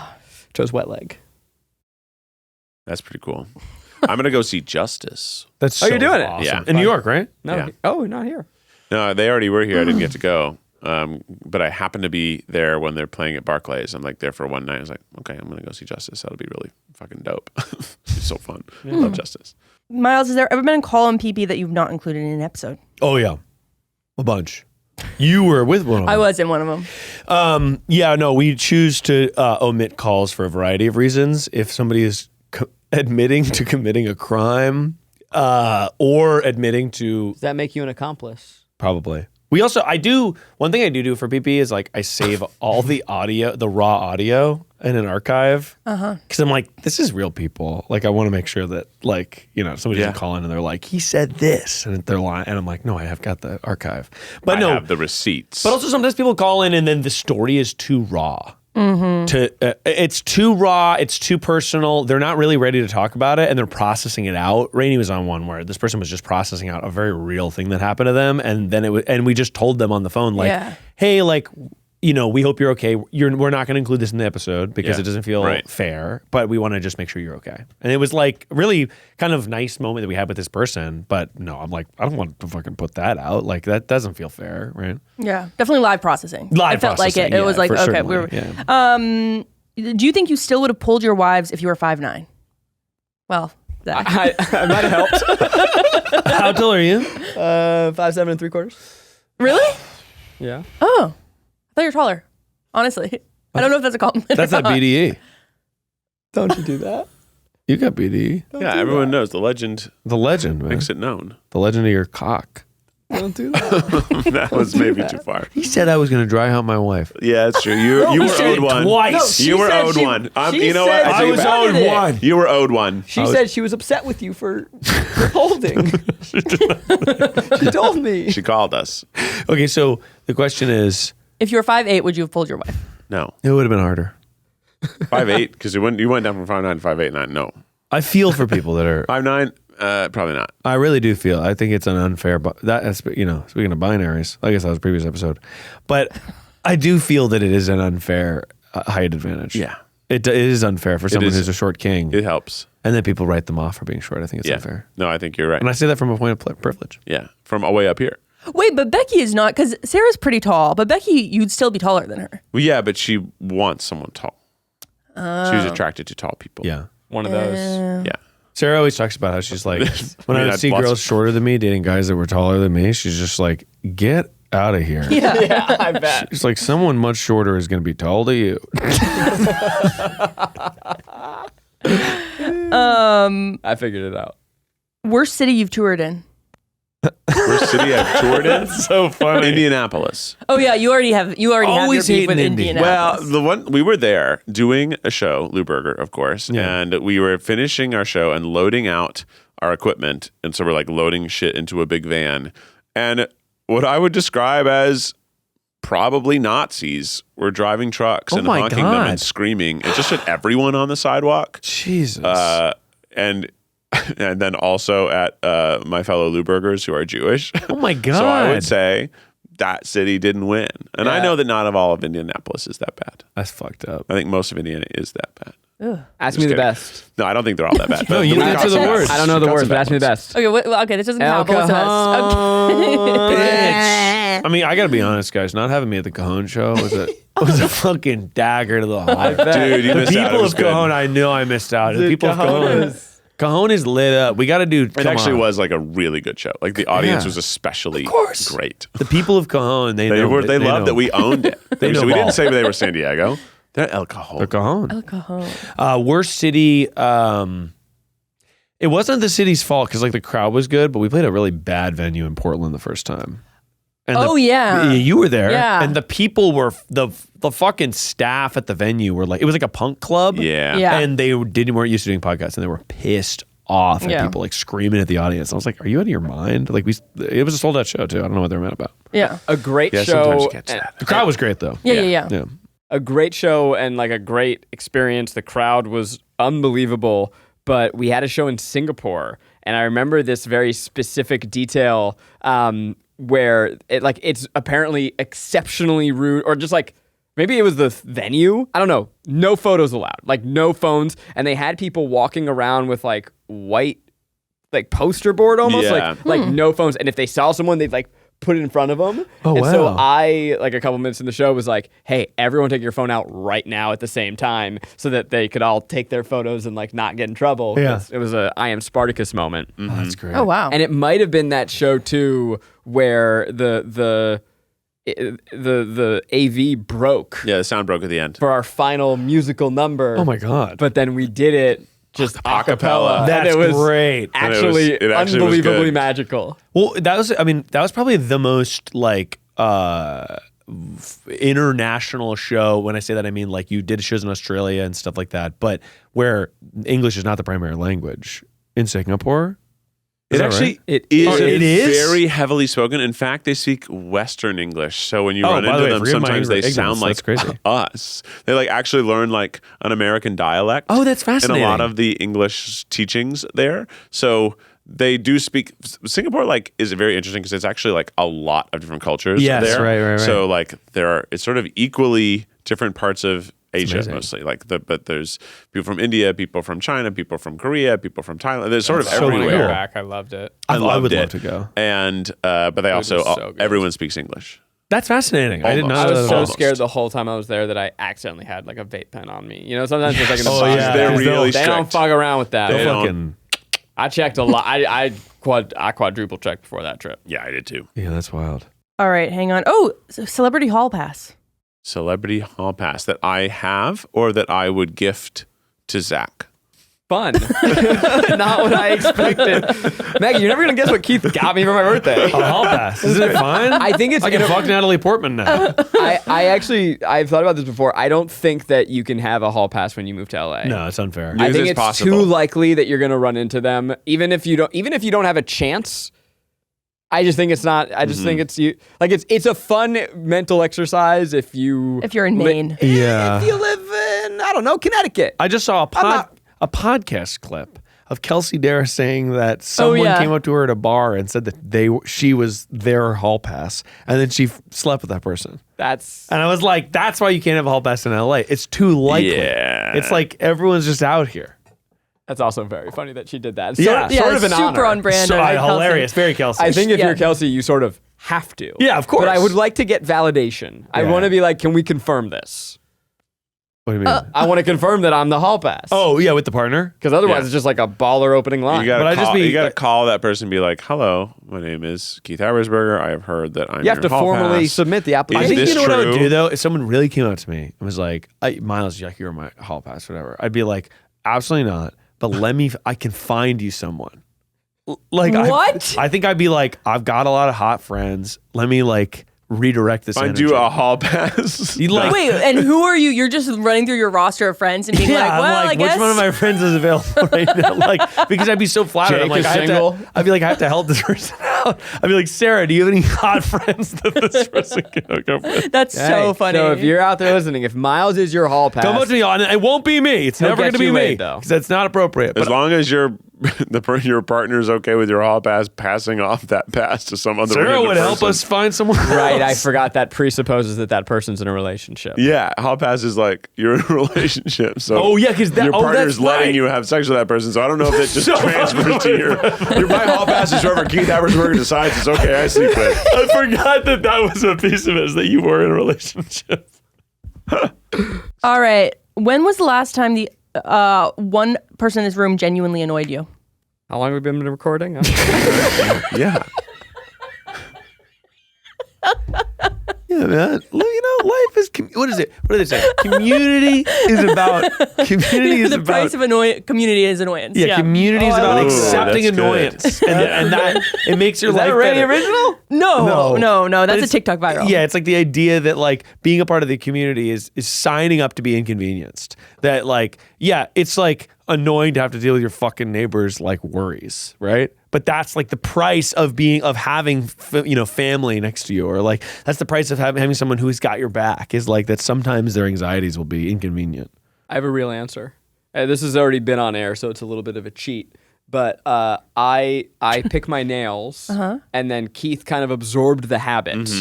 Chose Wet Leg. That's pretty cool. I'm going to go see Justice. That's Oh, you're doing it? awesome. Yeah. In New York, right? No, Yeah. oh, not here. No, they already were here. I didn't get to go. But I happened to be there when they're playing at Barclays. I'm like there for one night. I was like, okay, I'm going to go see Justice. That'll be really fucking dope. It's so fun. Love Justice. Miles, has there ever been a call on PP that you've not included in an episode? Oh, yeah. A bunch. You were with one of them. I was in one of them. Yeah, no, we choose to omit calls for a variety of reasons. If somebody is admitting to committing a crime or admitting to... Does that make you an accomplice? Probably. One thing I do for PP is like I save all the audio, the raw audio in an archive. Because I'm like, this is real people. Like I want to make sure that like, somebody doesn't call in and they're like, he said this and they're lying. And I'm like, no, I have got the archive. But I no, have the receipts. but also sometimes people call in and then the story is too raw. It's too raw. It's too personal. They're not really ready to talk about it, and they're processing it out. Rainie was on one where this person was just processing out a very real thing that happened to them, and then and we just told them on the phone, like, Yeah. hey, like, we hope you're okay. We're not going to include this in the episode because Yeah. it doesn't feel fair, but we want to just make sure you're okay. And it was like really kind of nice moment that we had with this person. But no, I'm like, I don't want to fucking put that out. Like that doesn't feel fair, right? Yeah, definitely live processing. I felt like it. It was like, okay, we were. Yeah. Do you think you still would have pulled your wives if you were 5'9"? Well, Zach. I might have helped. How tall are you? 5'7" 3/4. Really? Yeah. Oh, I thought you were taller. Honestly, I don't know if that's a compliment. That's or that not. BDE. Don't you do that? You got BDE. Yeah, everyone knows the legend The legend, man. makes it known. The legend of your cock. Don't do that. That was maybe too far. He said I was going to dry out my wife. Yeah, that's true. You were owed one. Twice. You were owed one. You know what? I was owed owed one. You were owed one. She said she was upset with you for withholding. She told me. She called us. Okay, so the question is, If you were 5'8", would you have pulled your wife? No. it would have been harder. 5'8", because you went down from 5'9" to 5'8", no. I feel for people that are. 5'9", probably not. I really do feel. I think it's an unfair. That's speaking of binaries. I guess that was a previous episode, but I do feel that it is an unfair height advantage. Yeah. It is unfair for someone is. who's a short king, It helps. and then people write them off for being short. I think it's Yeah. unfair, No, I think you're right. and I say that from a point of privilege. Yeah. From way up here. Wait, but Becky is not, because Sarah's pretty tall, but Becky, you'd still be taller than her. Well, yeah, but she wants someone tall. She was attracted to tall people. Yeah. One of those. Yeah. Sarah always talks about how she's like, when I I mean, would I'd see lots girls of- shorter than me dating guys that were taller than me, she's just like, get out of here. Yeah, I bet. It's like someone much shorter is going to be tall to you. I figured it out. Worst city you've toured in? Worst city I've toured in? So funny. Indianapolis. Oh yeah, you already have Always your beef with hating Indy. Well, Indianapolis. the one we were there doing a show, Lou Berger, of course, Yeah. and we were finishing our show and loading out our equipment, and so we're like loading shit into a big van, and what I would describe as probably Nazis were driving trucks and my honking them God. and screaming. It just hit everyone on the sidewalk, Jesus. and then also at my fellow Lou Bergers who are Jewish. oh my God. So I would say that city didn't win. And I Yeah. know that not all of Indianapolis is that bad. That's fucked up. I think most of Indiana is that bad. Ask Just me the kidding. best. No, I don't think they're all that bad. No, you But didn't answer the Wisconsin- words. I don't know the Wisconsin words, but ask me the ones. best. Okay, this doesn't count. But listen to us. Bitch. I mean, I gotta be honest, guys. Not having me at the Cajon show was a fucking dagger to the heart. Dude, you The missed out. It people was of good. Cajon, I know I missed out. The Dude, people of Cajon Cajon, is- Cajon is lit up. We got to do. It actually was like a really good show. Like the audience Yeah. was especially course. great. The people of Cajon, they They know. they loved know. that we owned it. They know we ball. didn't say they were San Diego. They're El Cajon. They're Cajon. El Cajon. Worst city. It wasn't the city's fault because like the crowd was good, but we played a really bad venue in Portland the first time. And Oh, the- yeah. you were there. Yeah. And the people were the fucking staff at the venue were like, it was like a punk club. Yeah. Yeah. And they weren't used to doing podcasts, and they were pissed off at Yeah. people like screaming at the audience. I was like, "Are you out of your mind?" Like it was a sold out show too. I don't know what they're mad about. Yeah. A great Yeah, sometimes show. you catch that. The crowd was great though. Yeah. Yeah. A great show and like a great experience. The crowd was unbelievable. But we had a show in Singapore, and I remember this very specific detail where it's apparently exceptionally rude, or just like maybe it was the venue. I don't know. No photos allowed, like no phones, and they had people walking around with like white, like poster board almost, Yeah. like no phones. And if they saw someone, they'd like put it in front of them. Oh, and so wow. I, like a couple minutes in the show, was like, hey, everyone take your phone out right now at the same time so that they could all take their photos and like not get in trouble. Yeah. 'Cause it was a I Am Spartacus moment. Oh, that's great. Oh wow. And it might have been that show too where the AV broke Yeah, the sound broke at the end. for our final musical number. Oh my God. But then we did it just a cappella. Acapella. and That's it was great. actually It actually was unbelievably good. magical. Well, that was probably the most like international show. When I say that, I mean like you did shows in Australia and stuff like that, but where English is not the primary language in Singapore. It Is that actually right? it is, Oh, it is? very heavily spoken. In fact, they speak Western English. So when you Oh, run by the into way, them, forgive my sometimes they ignorance. sound like That's crazy. us. They like actually learn like an American dialect. Oh, that's in fascinating. a lot of the English teachings there. So they do speak. Singapore like is very interesting because it's actually like a lot of different cultures. Yes, there. right. So like it's sort of equally different parts of Asia amazing. mostly. But there's people from India, people from China, people from Korea, people from Thailand. There's sort of so I want to everywhere. go back. I loved it. I loved would it. love to go. And but they also was so good. everyone speaks English. That's fascinating. I did Almost. not I know was that so at all. scared the whole time I was there that I accidentally had like a vape pen on me. You know, sometimes it's like in the Oh, box. yeah. They're Because really They don't strict. fuck around with that. They don't. Fucking, I checked a lot. I quadruple checked before that trip. Yeah, I did too. yeah, that's wild. All right, hang on. Oh, celebrity hall pass. Celebrity hall pass that I have or that I would gift to Zach. Fun. Not what I expected. Maggie, you're never going to guess what Keith got me for my birthday. A hall pass. Isn't it fun? I think it's I can fuck Natalie Portman now. I've thought about this before. I don't think that you can have a hall pass when you move to LA. No, it's unfair. I News think is it's possible. too likely that you're going to run into them, even if you don't have a chance. I just think it's not. I just think it's you. Like it's a fun mental exercise if you're in Maine. Yeah. If you live in I don't know Connecticut. I just saw a podcast clip of Kelsey Dare saying that someone yeah. came up to her at a bar and said that she was their hall pass, and then she slept with that person. That's And I was like, that's why you can't have a hall pass in LA. It's too likely. Yeah. It's like everyone's just out here. also very funny that she did that. Yeah. sort of an super honor. on brand. So of Kelsey. hilarious. Very Kelsey. I think if Yeah. you're Kelsey, you sort of have to. Yeah, of course. But I would like to get validation. I Yeah. want to be like, can we confirm this? What do you mean? I want to confirm that I'm the hall pass. Oh, yeah, with the partner? Because otherwise Yeah. it's just like a baller opening line. You But I gotta just call, be- you gotta call that person and be like, "Hello, my name is Keith Habersberger. I have heard that I'm You have your to hall formally pass." submit the I application. think this you know what I would true? do though? If someone really came up to me and was like, Miles, like you're my hall pass, whatever. I'd be like, absolutely not. But I can find you someone. Like What? I think I'd be like, I've got a lot of hot friends. Let me like redirect this. Find energy. you a hall pass. You'd like, Wait, and who are you? You're just running through your roster of friends and being yeah, like, I'm well, like, I guess. which one of my friends is available right now? Like, because I'd be so flattered. Jake I'm like, is I have single. I'd be like, I have to help this person out. I'd be like, Sarah, do you have any hot friends that this person can go with? That's so Hey, funny. So if you're out there listening, if Miles is your hall pass, Come up to me on it. It won't be me. It's He'll never get going to be you me laid, though. because that's not appropriate. As But long as your partner's okay with your hall pass passing off that pass to some other Sarah random would help person. us find someone. right, I else. forgot that presupposes that person's in a relationship. Yeah, hall pass is like you're in a relationship. So Oh, yeah, 'cause that- your oh, partner's that's letting right. you have sex with that person. So I don't know if it just So transfers to your my hall pass is whoever Keith Habersberger decides it's okay. I sleep with. I forgot that was a piece of it, is that you were in a relationship. All right. When was the last time the one person in this room genuinely annoyed you? How long have we been recording? Yeah. Yeah, man. You know, life is. What is it? What do they say? Community is about. Community is the about. price of community is annoyance. Yeah, community is Oh, I about like accepting that. That's annoyance, and that it makes your Is that life Rainie better. original? No. That's a it's- TikTok viral. Yeah, it's like the idea that like being a part of the community is signing up to be inconvenienced. That like, yeah, it's like annoying to have to deal with your fucking neighbors' like worries, right? But that's like the price of having family next to you, or like that's the price of having someone who's got your back. Is like that sometimes their anxieties will be inconvenient. I have a real answer. This has already been on air, so it's a little bit of a cheat. But I pick my nails, and then Keith kind of absorbed the habit,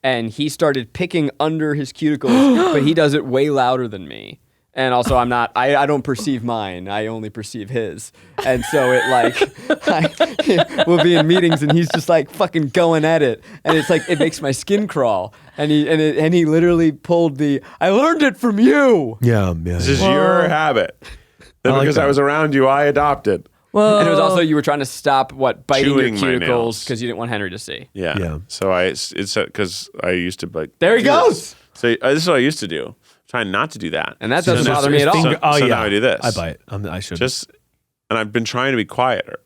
and he started picking under his cuticles, but he does it way louder than me. And also, I don't perceive mine. I only perceive his. And so we'll be in meetings and he's just like fucking going at it. And it's like, it makes my skin crawl. And he literally pulled I learned it from you. Yeah. This is your habit. Then like because I that. was around you, I adopted. And it was also, you were trying to stop biting Chewing your my cuticles nails. because you didn't want Henry to see. Yeah. Yeah. So it's because I used to like. There he do goes. this. So this is what I used to do. Trying not to do that. And that doesn't So bother me at all. So now I do this. I bite. I should. And I've been trying to be quieter.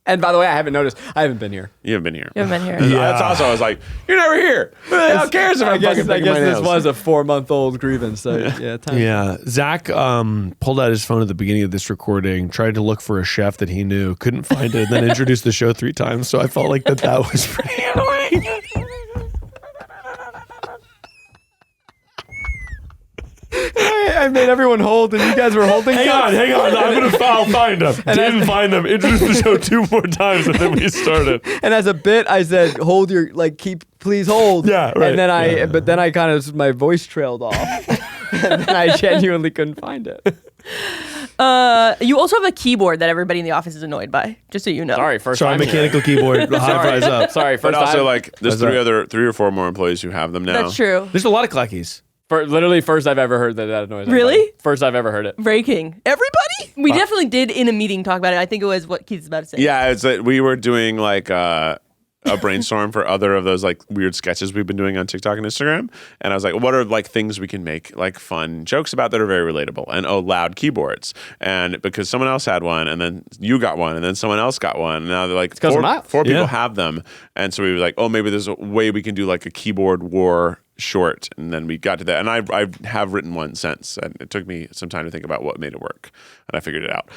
And by the way, I haven't noticed. I haven't been here. You haven't been here. You haven't been here. That's also, I was like, you're never here. Who cares if I I'm guess fucking picking my this nails? was a 4-month-old grievance. So yeah, time. Yeah, Zach pulled out his phone at the beginning of this recording, tried to look for a chef that he knew, couldn't find it, and then introduced the show 3 times. So I felt like that was pretty annoying. I I made everyone hold, and you guys were holding. Hang on. I'll find them. Didn't find them. Introduced the show 2 more times, and then we started. And as a bit, I said, "Hold your please hold." Yeah, right. And then but then I kind of my voice trailed off, and then I genuinely couldn't find it. You also have a keyboard that everybody in the office is annoyed by, just so you know. Sorry, first Sorry, time here. mechanical keyboard. High rise up. Sorry, But first also, time. like, there's What's 3 or 4 more employees who have them now. That's true. There's a lot of clackies. Literally first I've ever heard that annoys Really? anybody. First I've ever heard it. Breaking. Everybody? We definitely did in a meeting talk about it. I think it was what Keith's about to say. Yeah, it's like we were doing like a brainstorm for other of those like weird sketches we've been doing on TikTok and Instagram. And I was like, what are like things we can make like fun jokes about that are very relatable? And loud keyboards. And because someone else had one, and then you got one, and then someone else got one. And now they're like 'cause of Miles. 4 people Yeah. have them. And so we were like, oh, maybe there's a way we can do like a keyboard war short. And then we got to that. And I have written one since. And it took me some time to think about what made it work. And I figured it out.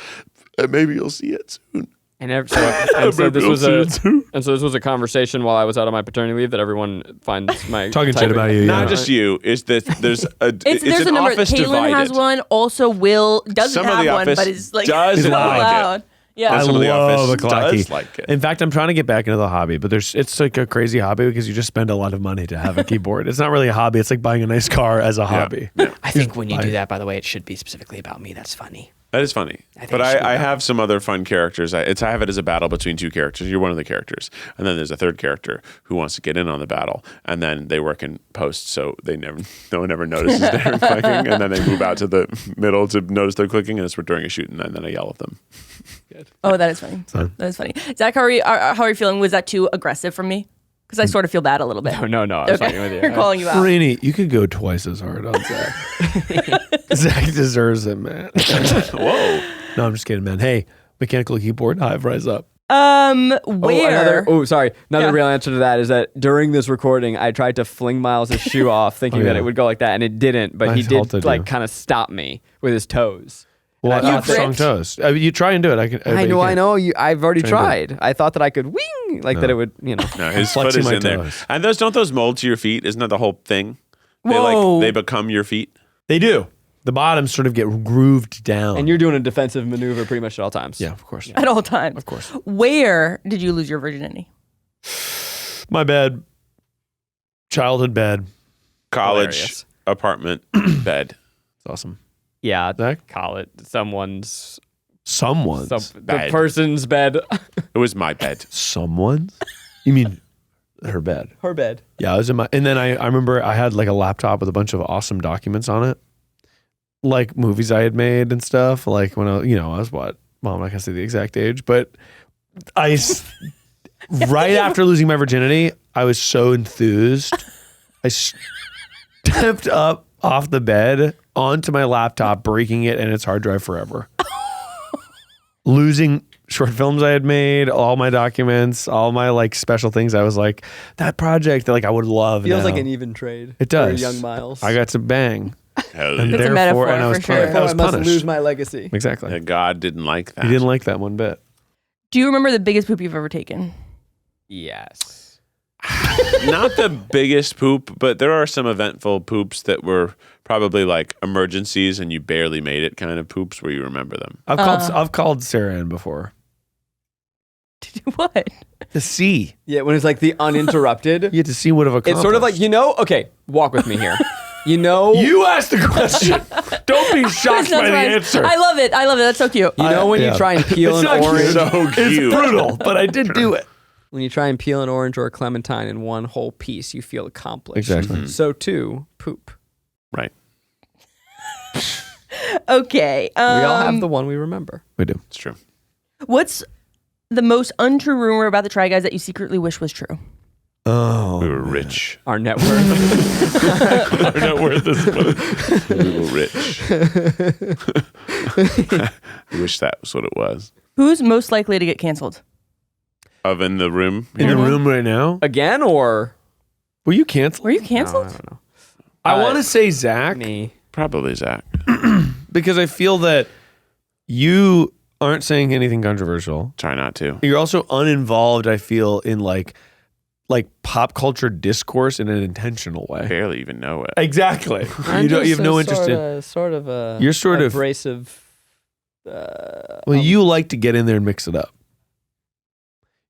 And maybe you'll see it soon. And so this was a conversation while I was out on my paternity leave that everyone finds my Talking shit typing- about you. Not Yeah. just you. Is that there's There's an a number. office Caitlin divided. has one. Also, Will doesn't Some of have the one, office but is like doesn't so like it. loud. Yeah. And some of the love office a clacky. does like it. In fact, I'm trying to get back into the hobby, but it's like a crazy hobby because you just spend a lot of money to have a keyboard. It's not really a hobby. It's like buying a nice car as a hobby. I think when you do that, by the way, it should be specifically about me. That's funny. That is funny. think But it should be I done. have some other fun characters. I have it as a battle between 2 characters. You're one of the characters. And then there's a third character who wants to get in on the battle. And then they work in post, so no one ever notices they're clicking. And then they move out to the middle to notice they're clicking, and it's during a shoot, and then I yell at them. Oh, that is funny. That is funny. Zach, how are you feeling? Was that too aggressive from me? Because I sort of feel bad a little bit. No, I was fighting with you. We're calling you out. Rainie, you could go twice as hard on Zach. Zach deserves it, man. Whoa. No, I'm just kidding, man. Hey, mechanical keyboard, Hive, rise up. Where? Another Yeah. real answer to that is that during this recording, I tried to fling Miles' shoe off, thinking that yeah. it would go like that, and it didn't. But he I did halted you. kind of stop me with his toes. Well, And I I thought strong that- toes. I mean, you try and do it. I know. I've already Try and tried. I thought that I could wing that it would, No, his foot Flexing is my in there. toes. And don't those mold to your feet? Isn't that the whole thing? Whoa. They become your feet. They do. The bottoms sort of get grooved down. And you're doing a defensive maneuver pretty much at all times. yeah, of course. At all times. Of course. Where did you lose your virginity? My bed. Childhood bed. College Hilarious. apartment bed. It's awesome. Yeah. Zach? Call it someone's. Someone's. The bed. person's bed. It was my bed. Someone's? You mean her bed? Her bed. Yeah, I was in my, and then I remember I had like a laptop with a bunch of awesome documents on it, like movies I had made and stuff. Like when I was what? Well, I'm not gonna say the exact age, but right after losing my virginity, I was so enthused. I stepped up off the bed onto my laptop, breaking it and its hard drive forever. Losing short films I had made, all my documents, all my like special things. I was like, that project that like I would love. Feels now. like an even trade. It does. For young Miles. I got to bang. Hell And yeah. It's a metaphor and I was for sure. punished. I was I must punished. lose my legacy. Exactly. And God didn't like that. He didn't like that one bit. Do you remember the biggest poop you've ever taken? Yes. Not the biggest poop, but there are some eventful poops that were probably like emergencies and you barely made it kind of poops where you remember them. I've called Sarah in before. What? To see. Yeah, when it's like the uninterrupted. You get to see what have accomplished. It's sort of like, okay, walk with me here. You asked the question. Don't be shocked by the answer. I love it. That's so cute. when you try and peel It's an not orange. cute. So It's cute. brutal, but I did do it. When you try and peel an orange or a clementine in one whole piece, you feel accomplished. Exactly. So too, poop. Right. Okay. We all have the one we remember. We do. It's true. What's the most untrue rumor about the Try Guys that you secretly wish was true? Oh. We were rich. Our network. We're not worth this. We were rich. I wish that was what it was. Who's most likely to get canceled? Of in the room. In the room right now? Again or? Were you canceled? Were you No, canceled? I don't know. I want to say Zach Me. Probably Zach. because I feel that you aren't saying anything controversial. Try not to. You're also uninvolved, I feel, in like like pop culture discourse in an intentional way. Barely even know it. Exactly. You have no interest in. Sort of a. You're sort of abrasive. Well, you like to get in there and mix it up.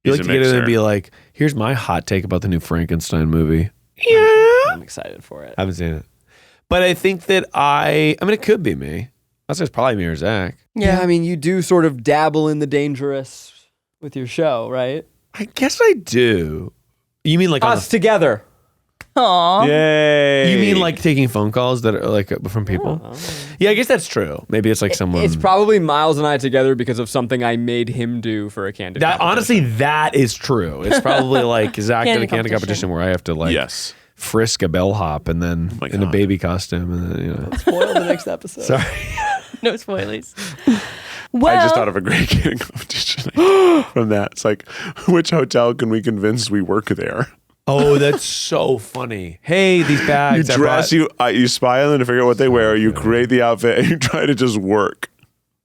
You He's like a to get in there and mixer. be like, "Here's my hot take about the new Frankenstein movie." I'm excited for it. I haven't seen it, but I think that I mean, it could be me. I'd say it's probably me or Zach. Yeah, I mean, you do sort of dabble in the dangerous with your show, right? I guess I do. You mean like on Us together. Aw. Yay! you mean like taking phone calls that are like from people? Yeah, I guess that's true. Maybe it's like someone. It's probably Miles and I together because of something I made him do for a candid. that. competition. Honestly, that is true. It's probably like Zach did a Candid candid competition. competition where I have to like yes. frisk a bellhop and then my in a God. baby costume and then, you know. spoil the next episode. Sorry. No spoilers. Well, I just thought of a great kidding competition from that. It's like, which hotel can we convince we work there? Oh, that's so funny. Hey, these You bags. I dress, brought- you spy on them to figure out what they wear. You create the outfit and you try to just work.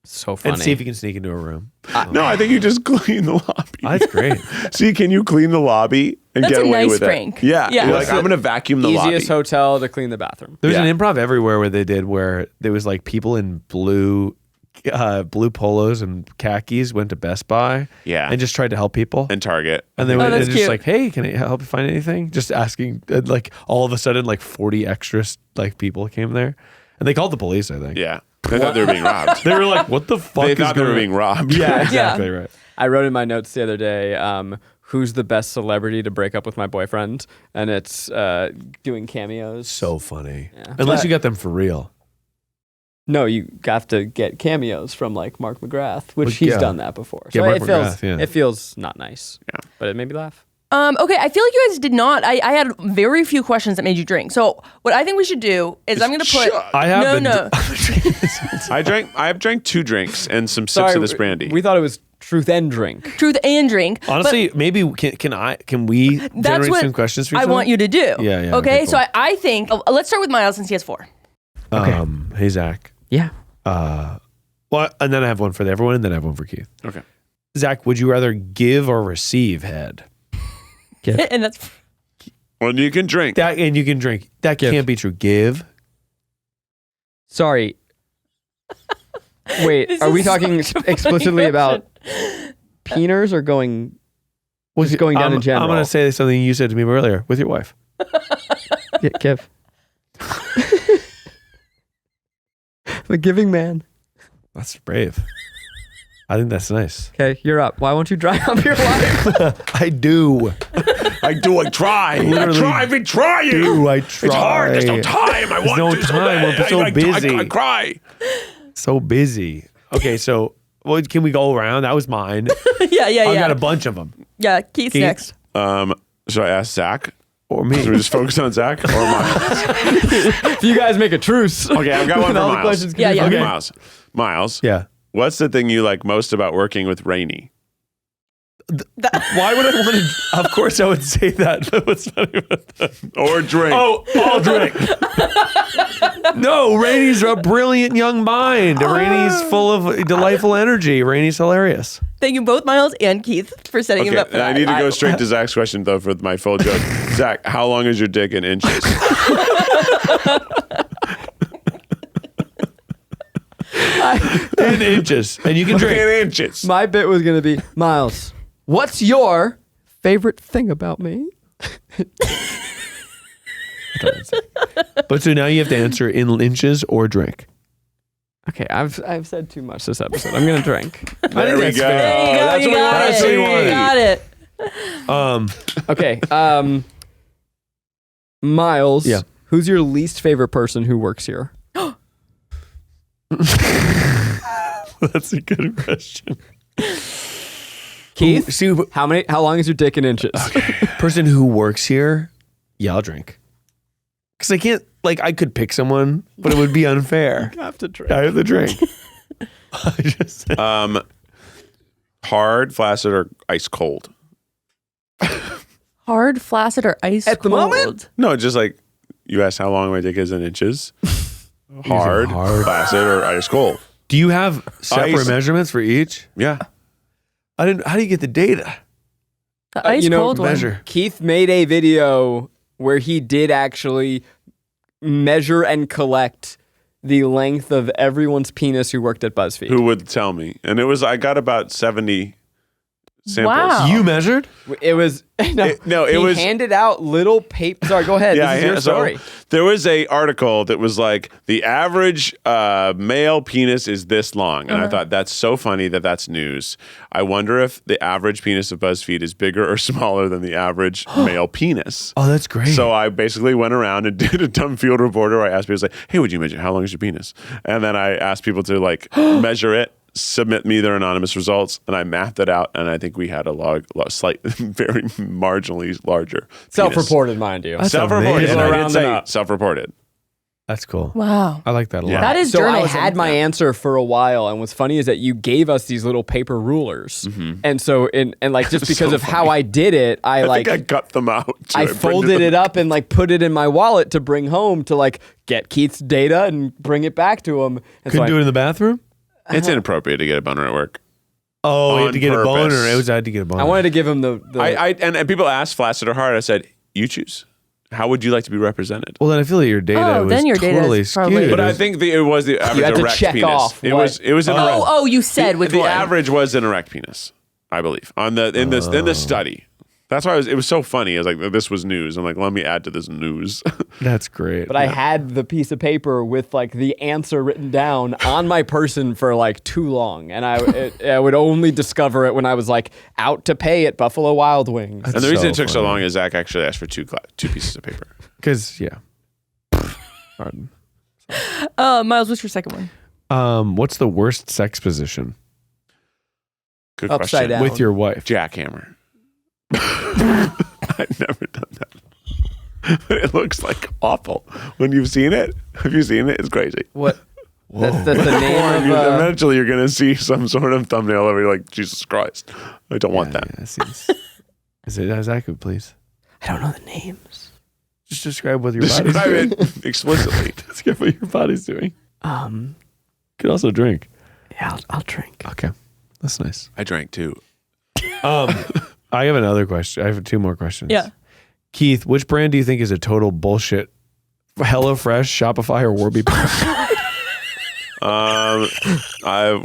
So funny. and see if you can sneak into a room. No, I think you just clean the lobby. Oh, that's great. See, can you clean the lobby and That's get a away nice with prank. it? Yeah. Yeah. You're What's like, I'm the going to vacuum the Easiest lobby. hotel to clean the bathroom. There was Yeah. an improv everywhere where they did where there was like people in blue polos and khakis went to Best Buy Yeah. and just tried to help people. And Target. And they Oh, went and that's just cute. like, hey, can I help you find anything? Just asking, like all of a sudden, like 40 extras, like people came there, and they called the police. I think. Yeah. They thought they were being robbed. They were like, "What the fuck?" They is thought they were going being robbed. Yeah, exactly right. I wrote in my notes the other day, who's the best celebrity to break up with my boyfriend? And it's doing cameos. So funny. Yeah. Unless you got them for real. No, you have to get cameos from like Mark McGrath, which Well, he's yeah. done that before. Yeah, So Mark it feels McGrath, yeah. it feels not nice. Yeah. But it made me laugh. okay, I feel like you guys did not. I had very few questions that made you drink. So what I think we should do is I'm going to put. I have been. No. I drank 2 drinks and some sips of this brandy. We thought it was truth and drink. Truth and drink. but Honestly, maybe can we that's generate what some questions for each I other? want you to do. Yeah, yeah, Okay, okay, so cool. I think let's start with Miles since he has 4. Hey Zach. Yeah. Well, and then I have one for everyone, and then I have one for Keith. Okay. Zach, would you rather give or receive head? And that's Well, you can drink. That and you can drink. That Give. can't be true. Give. Sorry. Wait, This are we is talking such a funny explicitly about peeners or going just going down in general? I'm going to say something you said to me earlier with your wife. Yeah, give. The giving man. That's brave. I think that's nice. Okay, you're up. Why won't you dry up your life? I do. I try. Literally I've been trying. I try. It's hard. There's no time. I want no to so time. bad. We're so I busy. cry. So busy. Okay, so can we go around? That was mine. yeah. I got a bunch of them. Yeah, Keith's Keith? next. Should I ask Zach? Or me. Should we just focus on Zach or Miles? If you guys make a truce. Okay, I've got one for All the Miles. questions can Yeah, be yeah. fun. Okay. Miles. Yeah. What's the thing you like most about working with Rainie? Why would I want to? Of course, I would say that. What's funny about that? Or drink? Oh, I'll drink. No, Rainie's a brilliant young mind. Rainie's full of delightful energy. Rainie's hilarious. Thank you both, Miles and Keith, for setting him up for Okay, I that. need to go straight to Zach's question though for my full joke. Zach, how long is your dick in inches? In inches. And you can drink. In inches. My bit was going to be, Miles, what's your favorite thing about me? But so now you have to answer in inches or drink. Okay, I've said too much this episode. I'm going to drink. There we that's go. fair. There you go. That's You what we got wanted. it. That's what we You wanted. got it. Okay, Miles, Yeah. who's your least favorite person who works here? That's a good question. Keith, See, how long is your dick in inches? person who works here, yeah, I'll drink. Because I can't, I could pick someone, but it would be unfair. I have to drink. I have to drink. I just Hard, flaccid, or ice cold? Hard, flaccid, or ice At the cold? moment? No, just like you asked how long my dick is in inches. Hard, hard. flaccid, or ice cold? Do you have separate Ice. measurements for each? Yeah. How do you get the data? The ice cold one. measure. Keith made a video where he did actually measure and collect the length of everyone's penis who worked at BuzzFeed. Who would tell me? And I got about 70 samples. Wow. You measured? It was he handed out little paper. Sorry, go ahead. This is your story. So there was a article that was like the average male penis is this long, and I thought that's so funny that's news. I wonder if the average penis of BuzzFeed is bigger or smaller than the average male penis. Oh, that's great. So I basically went around and did a dumb field reporter where I asked people, hey, would you measure? How long is your penis? And then I asked people to measure it, submit me their anonymous results, and I mapped it out, and I think we had a slight, very marginally larger penis. Self-reported, mind you. That's Self-reported. amazing. And I did Rounding say up. self-reported. That's cool. Wow. I like that a lot. Yeah. That is So I journalism. had my answer for a while, and what's funny is that you gave us these little paper rulers, and so just because so of how I did it, I think I cut them out. too. I printed folded them. it up and put it in my wallet to bring home to get Keith's data and bring it back to him. And Couldn't do it in the bathroom? It's inappropriate to get a boner at work. Oh, you had On to get a boner. purpose. I had to get a boner. I wanted to give him the And people asked flaccid or hard. I said, you choose. How would you like to be represented? Well, then I feel like your data was then your data totally is probably- skewed. But I think it was the average had to erect check penis. off It what- was an erect. Oh, you said which the one. average was an erect penis, I believe, in the study. That's why it was so funny. I was like, this was news. I'm like, let me add to this news. That's great. But I had the piece of paper with the answer written down on my person for too long, and I would only discover it when I was out to pay at Buffalo Wild Wings. And the reason so it took so funny. long is Zach actually asked for two pieces of paper. Because, yeah. Pardon. Miles, what's your second one? What's the worst sex position Good Upside question. down. with your wife? Jackhammer. I've never done that. But it looks awful. When you've seen it, have you seen it? It's crazy. What? That's the name of. Eventually, you're going to see some sort of thumbnail of it like, Jesus Christ. I don't want that. Yeah, seems. Is it Zach, please? I don't know the names. Just describe what your body's Describe doing. it explicitly. Describe what your body's doing. You can also drink. Yeah, I'll drink. Okay. That's nice. I drank too. I have another question. I have two more questions. Yeah. Keith, which brand do you think is a total bullshit? HelloFresh, Shopify, or Warby Parker?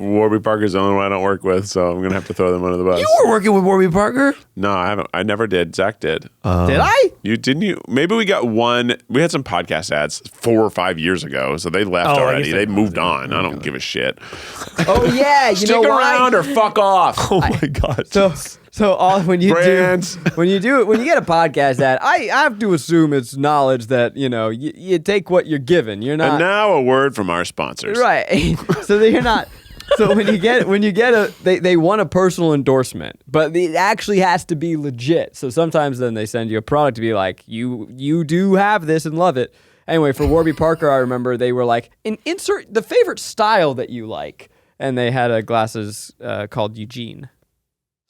Warby Parker's the only one I don't work with, so I'm going to have to throw them under the bus. You were working with Warby Parker? No, I haven't. I never did. Zach did. Did I? You didn't you? Maybe we got one. We had some podcast ads 4 or 5 years ago, so they left Oh, I already. guess They they- moved on. I don't give a shit. Oh yeah, you Stick know around why? or fuck off. Oh my God. So when you Brands. when you get a podcast ad, I have to assume it's knowledge that you take what you're given. You're not And now a word from our sponsors. right. So that you're not. So when you get they want a personal endorsement, but it actually has to be legit. So sometimes then they send you a product to be like, you do have this and love it. Anyway, for Warby Parker, I remember they were like, insert the favorite style that you like, and they had a glasses called Eugene.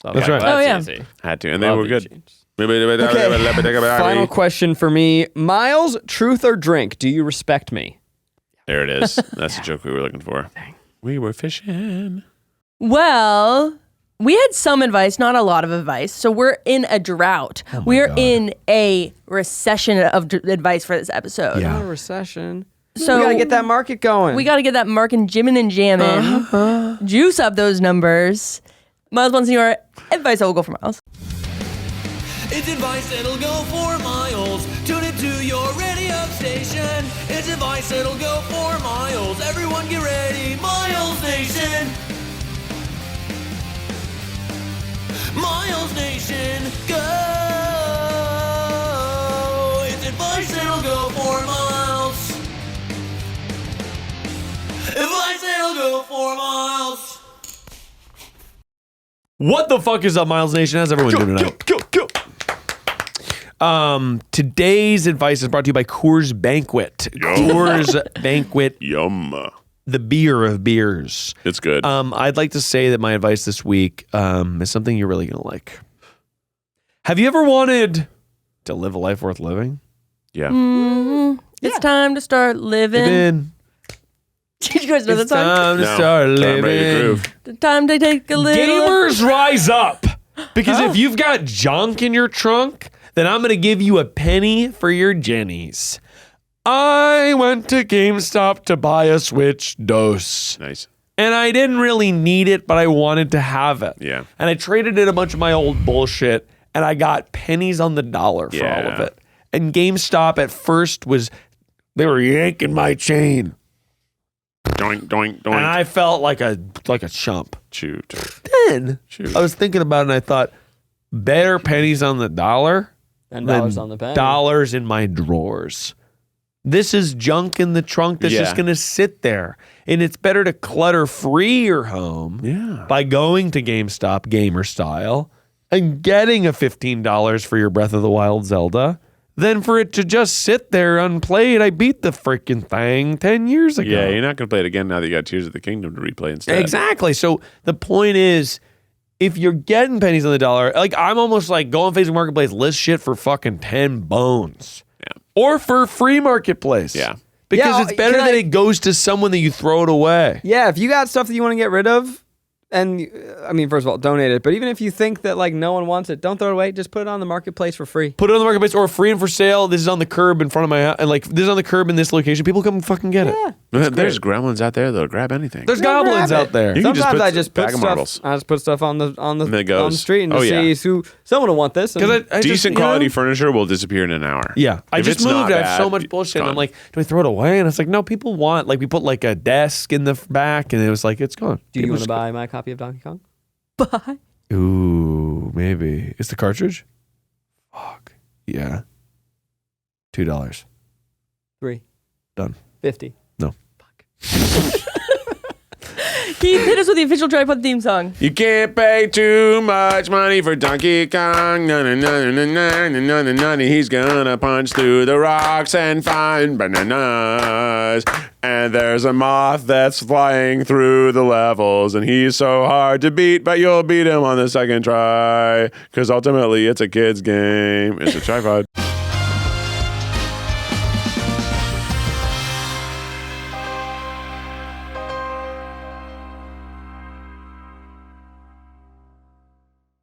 So I was That's like, right. Oh, yeah. easy. Had to. And they Love were good. Eugenes. Okay. Final question for me. Miles, truth or drink? Do you respect me? There it is. That's the joke we were looking for. We were fishing. Well, we had some advice, not a lot of advice. So we're in a drought. We're God. in a recession of advice for this episode. Yeah. Not a recession. So we gotta get that market going. We got to get that marking jimming and jamming. Juice up those numbers. Miles wants your advice. I will go for Miles. It's advice that'll go for miles. Tune it to your radio station. It's advice that'll go for miles. Everyone get ready, Miles Nation. Miles Nation, go. It's advice that'll go for miles. Advice that'll go for miles. What the fuck is up, Miles Nation? How's everyone doing tonight? Today's advice is brought to you by Coors Banquet. Coors Banquet, Yum. the beer of beers. It's good. I'd like to say that my advice this week is something you're really going to like. Have you ever wanted to live a life worth living? Yeah. It's time to start living. Living. Did you guys know that It's song? time to No. start I'm ready to living. groove. Time to take a little. Gamers rise up. Because if you've got junk in your trunk, then I'm going to give you a penny for your jennies. I went to GameStop to buy a Switch DOS. Nice. And I didn't really need it, but I wanted to have it. Yeah. And I traded in a bunch of my old bullshit, and I got pennies on the dollar for all of it. And GameStop at first they were yanking my chain. Doink, doink, doink. And I felt like a chump. Shoot. Then I was thinking about it, and I thought, better pennies on the dollar And than dollars on the penny. dollars in my drawers. This is junk in the trunk that's just going to sit there. And it's better to clutter free your home by going to GameStop gamer style and getting a $15 for your Breath of the Wild Zelda than for it to just sit there unplayed. I beat the freaking thing 10 years ago. Yeah, you're not going to play it again now that you got Tears of the Kingdom to replay instead. Exactly. So the point is, if you're getting pennies on the dollar, like I'm almost like go on Facebook Marketplace, list shit for fucking 10 bones. Yeah. Or for free marketplace. Yeah. Because it's better that it goes to someone that you throw it away. Yeah, if you got stuff that you want to get rid of, and I mean, first of all, donate it. But even if you think that like no one wants it, don't throw it away. Just put it on the marketplace for free. Put it on the marketplace or free and for sale. This is on the curb in front of my house. And like this is on the curb in this location. People come fucking get it. There's gremlins out there that'll grab anything. There's goblins out there. You can just Sometimes put I just bag put of stuff. marbles. I just put stuff on the it goes. on the street and Oh, see who someone will want this. Because I Decent quality furniture will disappear in an hour. Yeah. I If just it's not moved. I have so bad, much bullshit. it's I'm gone. like, do I throw it away? And it's like, no, people want, like, we put like a desk in the back and it was like, it's gone. Do you want to buy my copy of Donkey Kong? Bye. Ooh, maybe. It's the cartridge? Fuck. Yeah. $2. 3. Done. 50. No. Keith, hit us with the official tripod theme song. You can't pay too much money for Donkey Kong. Na na na na na na na na. He's gonna punch through the rocks and find bananas. And there's a moth that's flying through the levels, and he's so hard to beat, but you'll beat him on the second try. Because ultimately, it's a kid's game. It's a tripod.